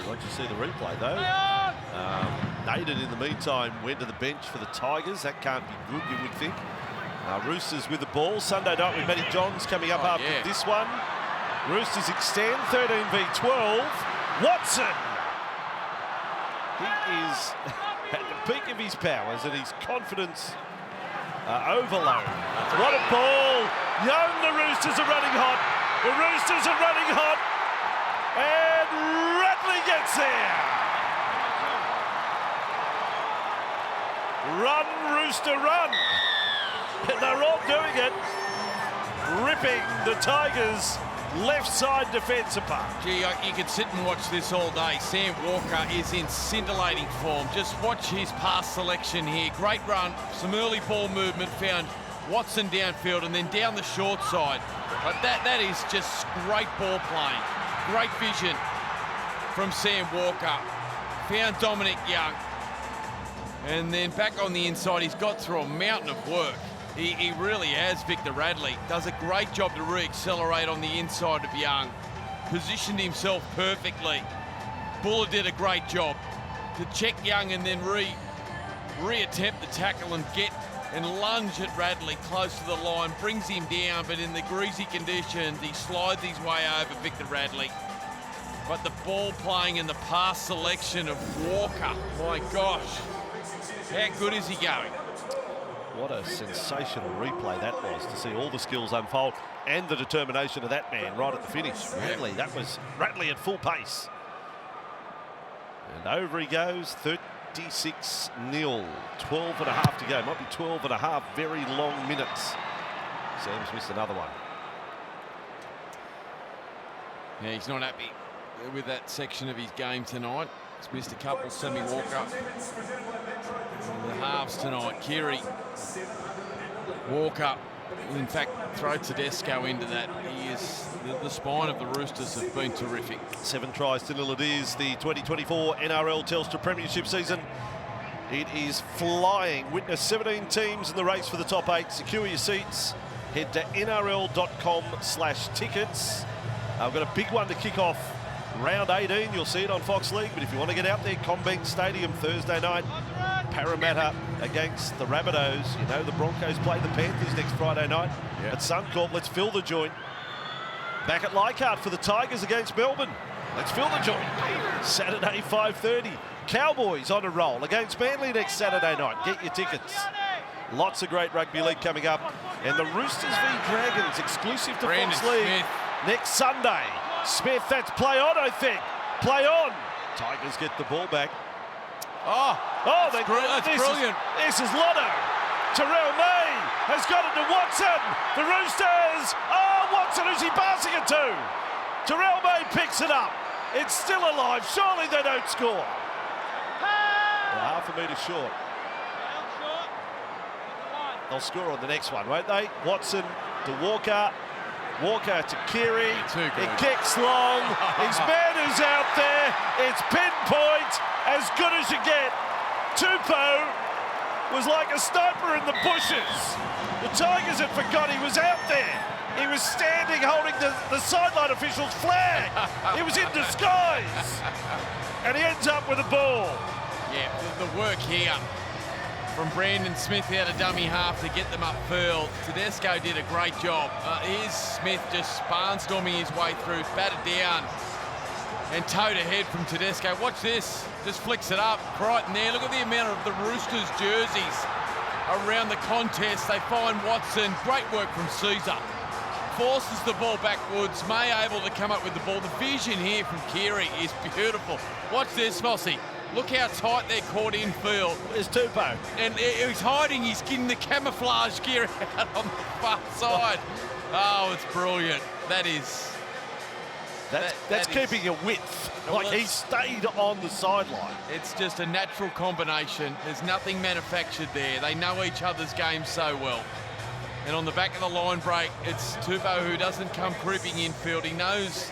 A: Once you see the replay, though. Naden, in the meantime, went to the bench for the Tigers. That can't be good, you would think. Roosters with the ball. Sunday night with Matty Johns coming up after this one. Roosters extend 13 v 12. Watson! He is at the peak of his powers, and his confidence Overload. What a ball. Young, the Roosters are running hot. The Roosters are running hot. And Radley gets there. Run, Rooster, run. And they're all doing it. Ripping the Tigers' left side defence apart.
B: Gee, you could sit and watch this all day. Sam Walker is in scintillating form. Just watch his pass selection here. Great run, some early ball movement, found Watson downfield and then down the short side. But that is just great ball playing. Great vision from Sam Walker. Found Dominic Young. And then back on the inside, he's got through a mountain of work. He really has, Victor Radley. Does a great job to re-accelerate on the inside of Young. Positioned himself perfectly. Buller did a great job to check Young and then re-attempt the tackle and get and lunge at Radley close to the line. Brings him down, but in the greasy conditions, he slides his way over Victor Radley. But the ball playing and the pass selection of Walker, my gosh. How good is he going?
A: What a sensational replay that was, to see all the skills unfold and the determination of that man right at the finish. Radley, that was Radley at full pace. And over he goes, 36-0, 12 and a half to go. Might be 12 and a half very long minutes. Sam's missed another one.
B: Yeah, he's not happy with that section of his game tonight. He's missed a couple. Sammy Walker. The halves tonight. Keary, Walker, in fact, throw Tedesco into that. He is the spine of the Roosters have been terrific.
A: 7 tries to 0 it is. The 2024 NRL Telstra Premiership season. It is flying. Witness 17 teams in the race for the top 8. Secure your seats. Head to nrl.com/tickets. I've got a big one to kick off. Round 18, you'll see it on Fox League, but if you want to get out there, CommBank Stadium Thursday night, Parramatta against the Rabbitohs. You know the Broncos play the Panthers next Friday night at Suncorp. Let's fill the joint. Back at Leichhardt for the Tigers against Melbourne. Let's fill the joint. Saturday, 5:30. Cowboys on a roll against Manly next Saturday night. Get your tickets. Lots of great rugby league coming up. And the Roosters v Dragons, exclusive to
B: Brandon
A: Fox League,
B: Smith.
A: next Sunday. Smith, that's play on, I think. Play on. Tigers get the ball back.
B: That's brilliant.
A: This is Lotto. Terrell May has got it to Watson. The Roosters. Watson, who's he passing it to? Terrell May picks it up. It's still alive. Surely they don't score. Half a metre short. They'll score on the next one, won't they? Watson to Walker. Walker to Keary. He kicks long. His man is out there. It's pinpoint. As good as you get. Tupou was like a sniper in the bushes. The Tigers had forgot he was out there. He was standing holding the sideline official's flag. He was in disguise. And he ends up with a ball.
B: Yeah, the work here from Brandon Smith out of dummy half to get them upfield. Tedesco did a great job. Here's Smith just barnstorming his way through, batted down and towed ahead from Tedesco. Watch this, just flicks it up right in there. Look at the amount of the Roosters jerseys around the contest. They find Watson, great work from Caesar. Forces the ball backwards, May able to come up with the ball. The vision here from Keary is beautiful. Watch this, Fossey. Look how tight they're caught in field.
A: There's Tupou.
B: And he's hiding, he's getting the camouflage gear out on the far side. Oh, it's brilliant.
A: That's keeping a width. Like he stayed on the sideline.
B: It's just a natural combination. There's nothing manufactured there. They know each other's game so well. And on the back of the line break, it's Tupou who doesn't come creeping infield. He knows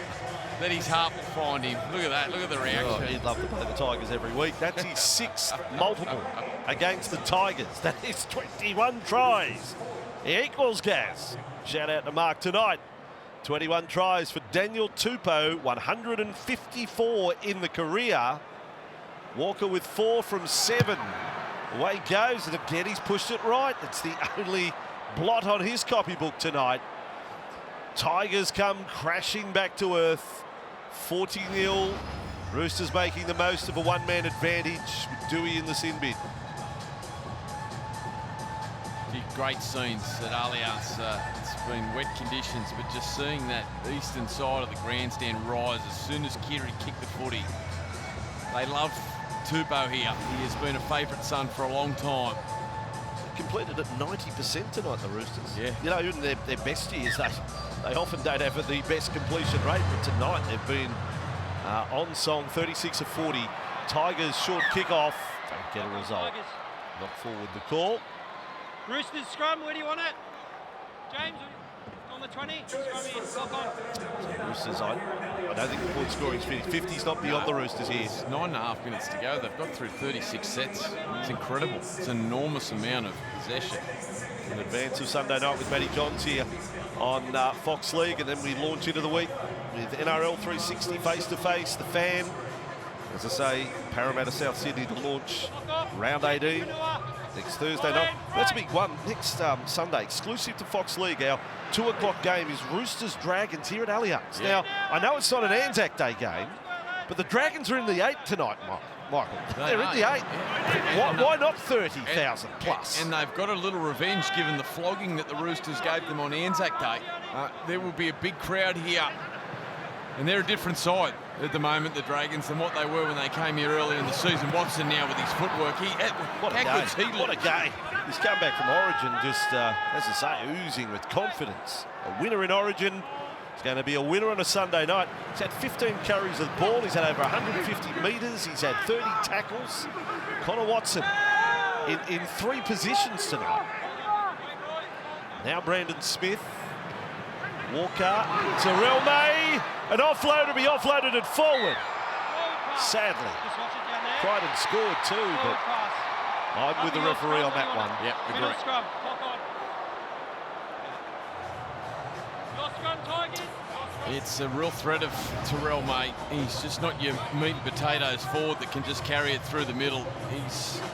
B: that his heart will find him. Look at that. Look at the reaction.
A: He'd love to play the Tigers every week. That's his 6th multiple against the Tigers. That is 21 tries. He equals Gaz. Shout out to Mark tonight. 21 tries for Daniel Tupou, 154 in the career. Walker with 4 from 7. Away goes, and again he's pushed it right. It's the only blot on his copybook tonight. Tigers come crashing back to earth. 40-0. Roosters making the most of a one-man advantage with Dewey in the sin bin.
B: Great scenes at Allianz. It's been wet conditions, but just seeing that eastern side of the grandstand rise as soon as Kiri kicked the footy. They love Tupou here. He has been a favourite son for a long time.
A: Completed at 90% tonight, the Roosters.
B: Yeah.
A: You know, even their best years, they often don't have the best completion rate, but tonight they've been on song, 36 of 40. Tigers short kick-off. Don't get a result. Knock forward the call.
D: Roosters scrum, where do you want it? James, on the 20. Scrum here, lock on.
A: Roosters, I don't think the point scoring's finished. 50's not beyond the Roosters here.
B: It's 9.5 minutes to go. They've got through 36 sets. It's incredible. It's an enormous amount of possession.
A: In advance of Sunday night with Matty Johns here on Fox League, and then we launch into the week with NRL 360 face-to-face. The Fan, as I say, Parramatta South Sydney to launch round 18 next Thursday night. That's a big one. Next Sunday, exclusive to Fox League, our 2 o'clock game is Roosters Dragons here at Allianz.
B: Yeah.
A: Now, I know it's not an Anzac Day game, but the Dragons are in the 8 tonight, Michael. They're in the 8.
B: Yeah.
A: Why not 30,000 plus?
B: And they've got a little revenge given the flogging that the Roosters gave them on Anzac Day. There will be a big crowd here. And they're a different side at the moment, the Dragons, than what they were when they came here early in the season. Watson now with his footwork.
A: What a game. He's come back from Origin just, as I say, oozing with confidence. A winner in Origin. He's going to be a winner on a Sunday night. He's had 15 carries of the ball. He's had over 150 metres. He's had 30 tackles. Connor Watson in 3 positions tonight. Now Brandon Smith. Walker, Terrell May, an offload to be offloaded and forward. Sadly, Crichton scored too, but I'm with the referee on that one.
B: Yep, agree. It's a real threat of Terrell May. He's just not your meat and potatoes forward that can just carry it through the middle.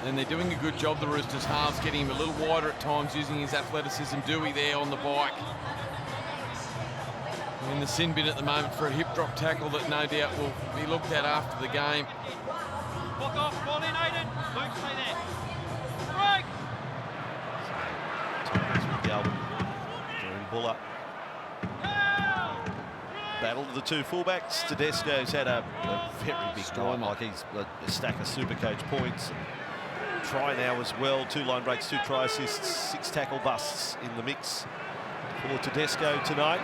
B: And they're doing a good job, the Roosters halves, getting him a little wider at times, using his athleticism. Dewey there on the bike. In the sin bin at the moment for a hip drop tackle that no doubt will be looked at after the game.
D: Walk off, ball in, Aiden. Luke, stay there. Break!
A: Galvin, Jerry Buller. Battle of the 2 fullbacks. Tedesco's had a very big night, like he's a stack of Supercoach points. Try now as well, 2 line breaks, 2 try assists, 6 tackle busts in the mix for Tedesco tonight.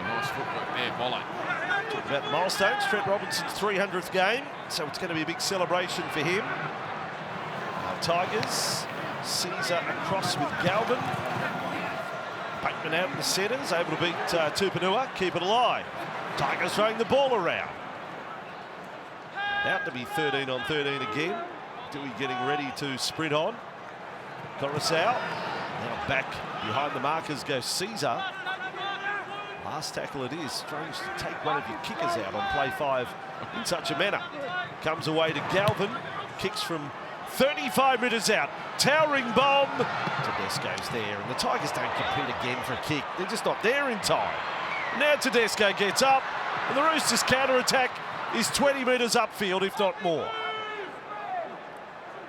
B: Nice footwork there, volley.
A: Talk about the milestones. Trent Robinson's 300th game, so it's going to be a big celebration for him. Tigers, Caesar across with Galvin. Bateman out in the centres, able to beat Tupanua, keep it alive. Tigers throwing the ball around. Out to be 13 on 13 again. Dewey getting ready to sprint on. Coruscant. Now back behind the markers goes Caesar. Last tackle it is. Strange to take one of your kickers out on play 5 in such a manner. Comes away to Galvin. Kicks from 35 metres out. Towering bomb. Tedesco's there. And the Tigers don't compete again for a kick. They're just not there in time. Now Tedesco gets up. And the Roosters' counter-attack is 20 metres upfield, if not more.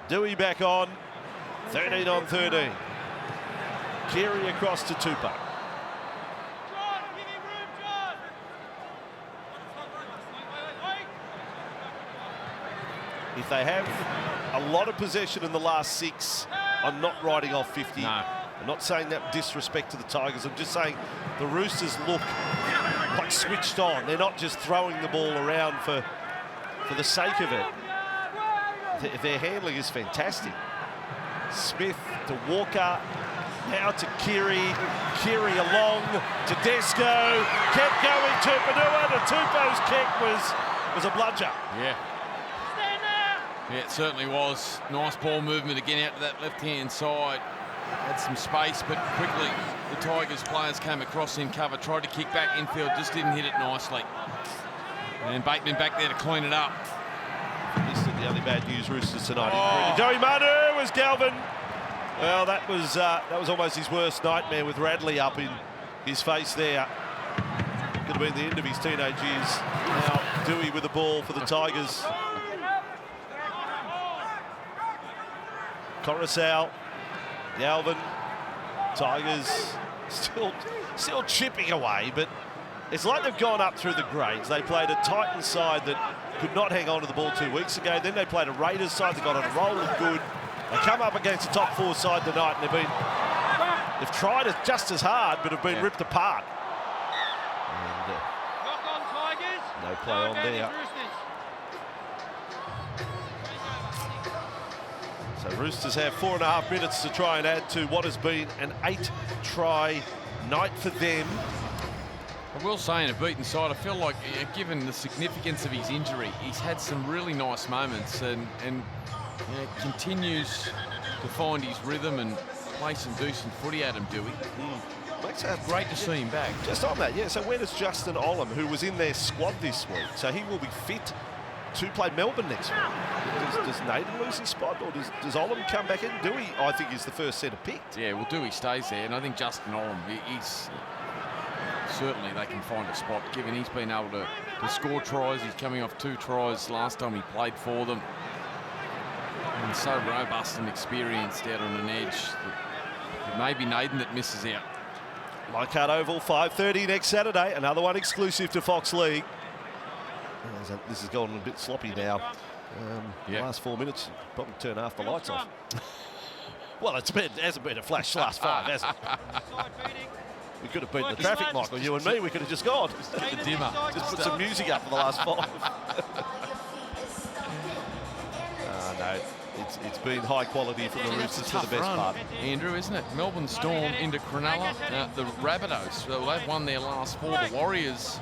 A: Dewey back on. 13 on 13. Keary across to Tupou. If they have a lot of possession in the last 6, I'm not writing off 50.
B: No.
A: I'm not saying that with disrespect to the Tigers. I'm just saying the Roosters look like switched on. They're not just throwing the ball around for the sake of it. Their handling is fantastic. Smith to Walker, now to Keary. Keary along to Tedesco. Kept going to Tupanua. The Tupou's kick was a bludger.
B: Yeah. Yeah, it certainly was. Nice ball movement again out to that left-hand side. Had some space, but quickly the Tigers players came across in cover, tried to kick back infield, just didn't hit it nicely. And Bateman back there to clean it up.
A: Listed the only bad news Roosters tonight. Joey Manu was Galvin. Well, that was almost his worst nightmare with Radley up in his face there. Could have been the end of his teenage years. Now Dewey with the ball for the Tigers. Coruscant Galvin, Tigers still chipping away, but it's like they've gone up through the grades. They played a Titans side that could not hang on to the ball 2 weeks ago. Then they played a Raiders side that got on a roll of good. They come up against the top 4 side tonight, and they've tried it just as hard, but have been ripped apart. And,
D: Knock on, Tigers.
A: no play on there. So Roosters have 4.5 minutes to try and add to what has been an 8-try night for them.
B: I will say, in a beaten side, I feel like, given the significance of his injury, he's had some really nice moments and continues to find his rhythm and play some decent footy at him, Dewey. Great to see him back.
A: Just on that, yeah. So where does Justin Olam, who was in their squad this week, so he will be fit to play Melbourne next week? Does Nathan lose his spot, or does Olam come back in? Dewey, I think, is the first centre picked.
B: Yeah, well, Dewey stays there, and I think Justin Olam, he's certainly they can find a spot, given he's been able to score tries. He's coming off 2 tries last time he played for them. And so robust and experienced out on an edge. It may be Nathan that misses out.
A: Leichhardt Oval, 5:30 next Saturday. Another one exclusive to Fox League. This has gone a bit sloppy now. The last 4 minutes, probably turn half the lights off. Well, it hasn't been a flash last 5, has it? We could have beaten the traffic, Michael. You and me, we could have just gone.
B: The dimmer.
A: Just put some music up for the last 5. No, it's been high quality from the Roosters for the best part.
B: Andrew, isn't it? Melbourne Storm into Cronulla. The Rabbitohs, well, they've won their last 4. The Warriors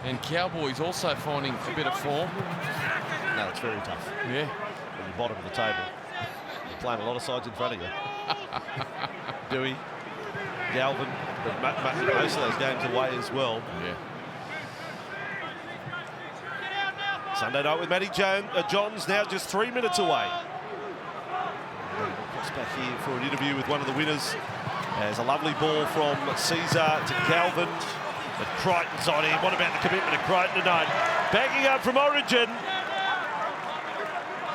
B: and Cowboys also finding a bit of form.
A: No, it's very tough.
B: Yeah.
A: At the bottom of the table. You're playing a lot of sides in front of you. Dewey, Galvin, but most of those games away as well.
B: Yeah.
A: Sunday night with Matty Johns now just 3 minutes away. Cross back here for an interview with one of the winners. There's a lovely ball from Caesar to Galvin. But Crichton's on him. What about the commitment of Crichton tonight? Backing up from Origin.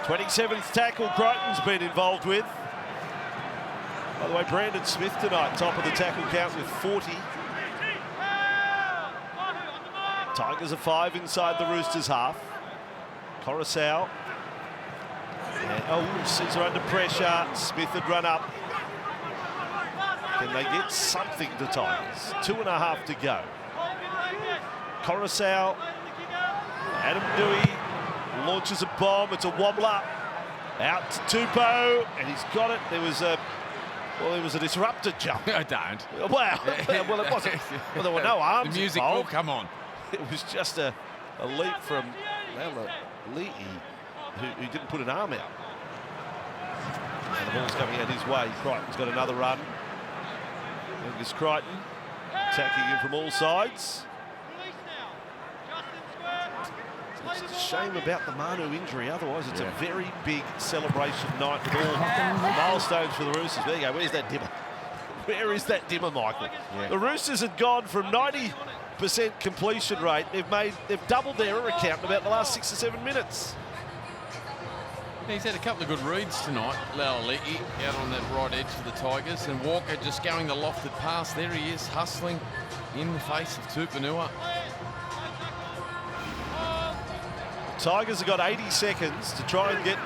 A: 27th tackle Crichton's been involved with. By the way, Brandon Smith tonight, top of the tackle count with 40. Tigers are 5 inside the Roosters half. Coruscant. Caesar under pressure. Smith had run up. Can they get something to Tigers? 2.5 to go. Coruscant. Adam Dewey launches a bomb. It's a wobbler. Out to Tupou, and he's got it. There was a disrupted jump.
B: I don't.
A: Well, it wasn't. Well, there were no arms.
B: The music
A: involved.
B: will come on.
A: It was just a leap from Leahy, who didn't put an arm out. And the ball's coming out his way. Crichton's got another run. Angus Crichton attacking him from all sides. It's a shame about the Manu injury. Otherwise, it's a very big celebration night with all the milestones for the Roosters. There you go. Where's that dimmer? Where is that dimmer, Michael? Yeah. The Roosters had gone from 90% completion rate. They've doubled their error count in about the last 6 or 7 minutes.
B: He's had a couple of good reads tonight. Laualiki out on that right edge for the Tigers, and Walker just going the lofted pass. There he is, hustling in the face of Tupanua.
A: Tigers have got 80 seconds to try and get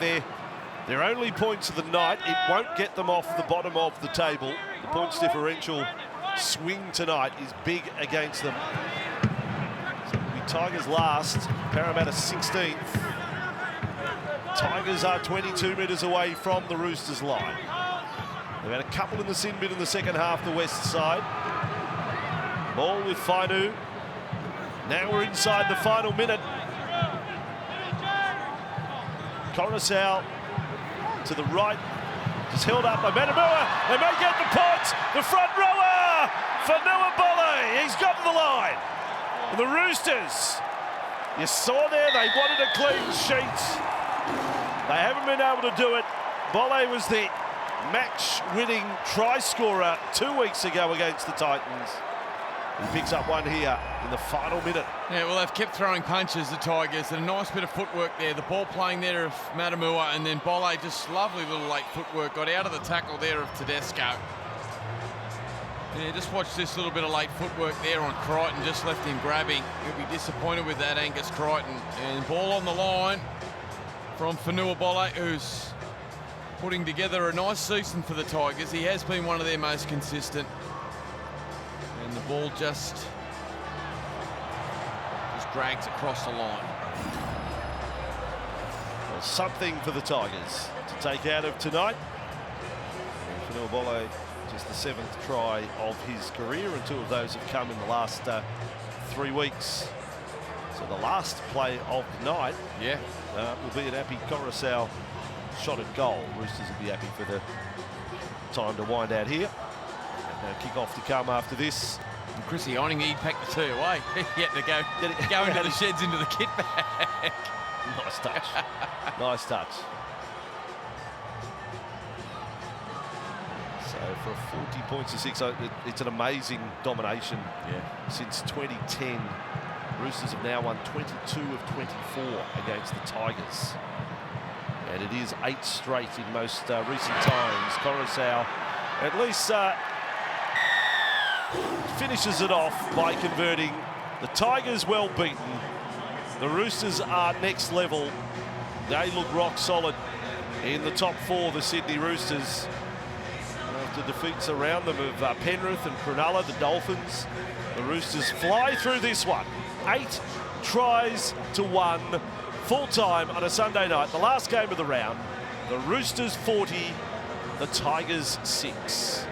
A: their only points of the night. It won't get them off the bottom of the table. The points differential swing tonight is big against them. So it'll be Tigers last, Parramatta 16th. Tigers are 22 metres away from the Roosters line. They've had a couple in the sin bin in the second half, the west side. Ball with Fainu. Now we're inside the final minute. Coruscant to the right, just held up by Manamua. They may get the points. The front rower, Fanua Bolle, he's got to the line. And the Roosters, you saw there, they wanted a clean sheet. They haven't been able to do it. Bolle was the match-winning try scorer 2 weeks ago against the Titans. He picks up one here in the final minute.
B: Yeah, well, they've kept throwing punches, the Tigers, and a nice bit of footwork there. The ball playing there of Matamua, and then Bolle, just lovely little late footwork, got out of the tackle there of Tedesco. Yeah, just watch this little bit of late footwork there on Crichton, just left him grabbing. He'll be disappointed with that, Angus Crichton. And ball on the line from Fanua Bolle, who's putting together a nice season for the Tigers. He has been one of their most consistent. And the ball just drags across the line.
A: Well, something for the Tigers to take out of tonight. Fanua Bolle, just the 7th try of his career, and 2 of those have come in the last 3 weeks. So the last play of the night will be an Appy Coruscant shot at goal. Roosters will be happy for the time to wind out here. And kick off to come after this.
B: And Chrissy Eining, he'd pack the 2 away. He had to go into the sheds, into the kit bag.
A: Nice touch. Nice touch. So for 40 points to 6, it's an amazing domination since 2010. Roosters have now won 22 of 24 against the Tigers. And it is 8 straight in most recent times. Coruscant at least finishes it off by converting. The Tigers well beaten. The Roosters are next level. They look rock solid in the top 4, the Sydney Roosters. After defeats around them of Penrith and Cronulla, the Dolphins, the Roosters fly through this one. 8 tries to 1, full time on a Sunday night. The last game of the round. The Roosters 40, the Tigers 6.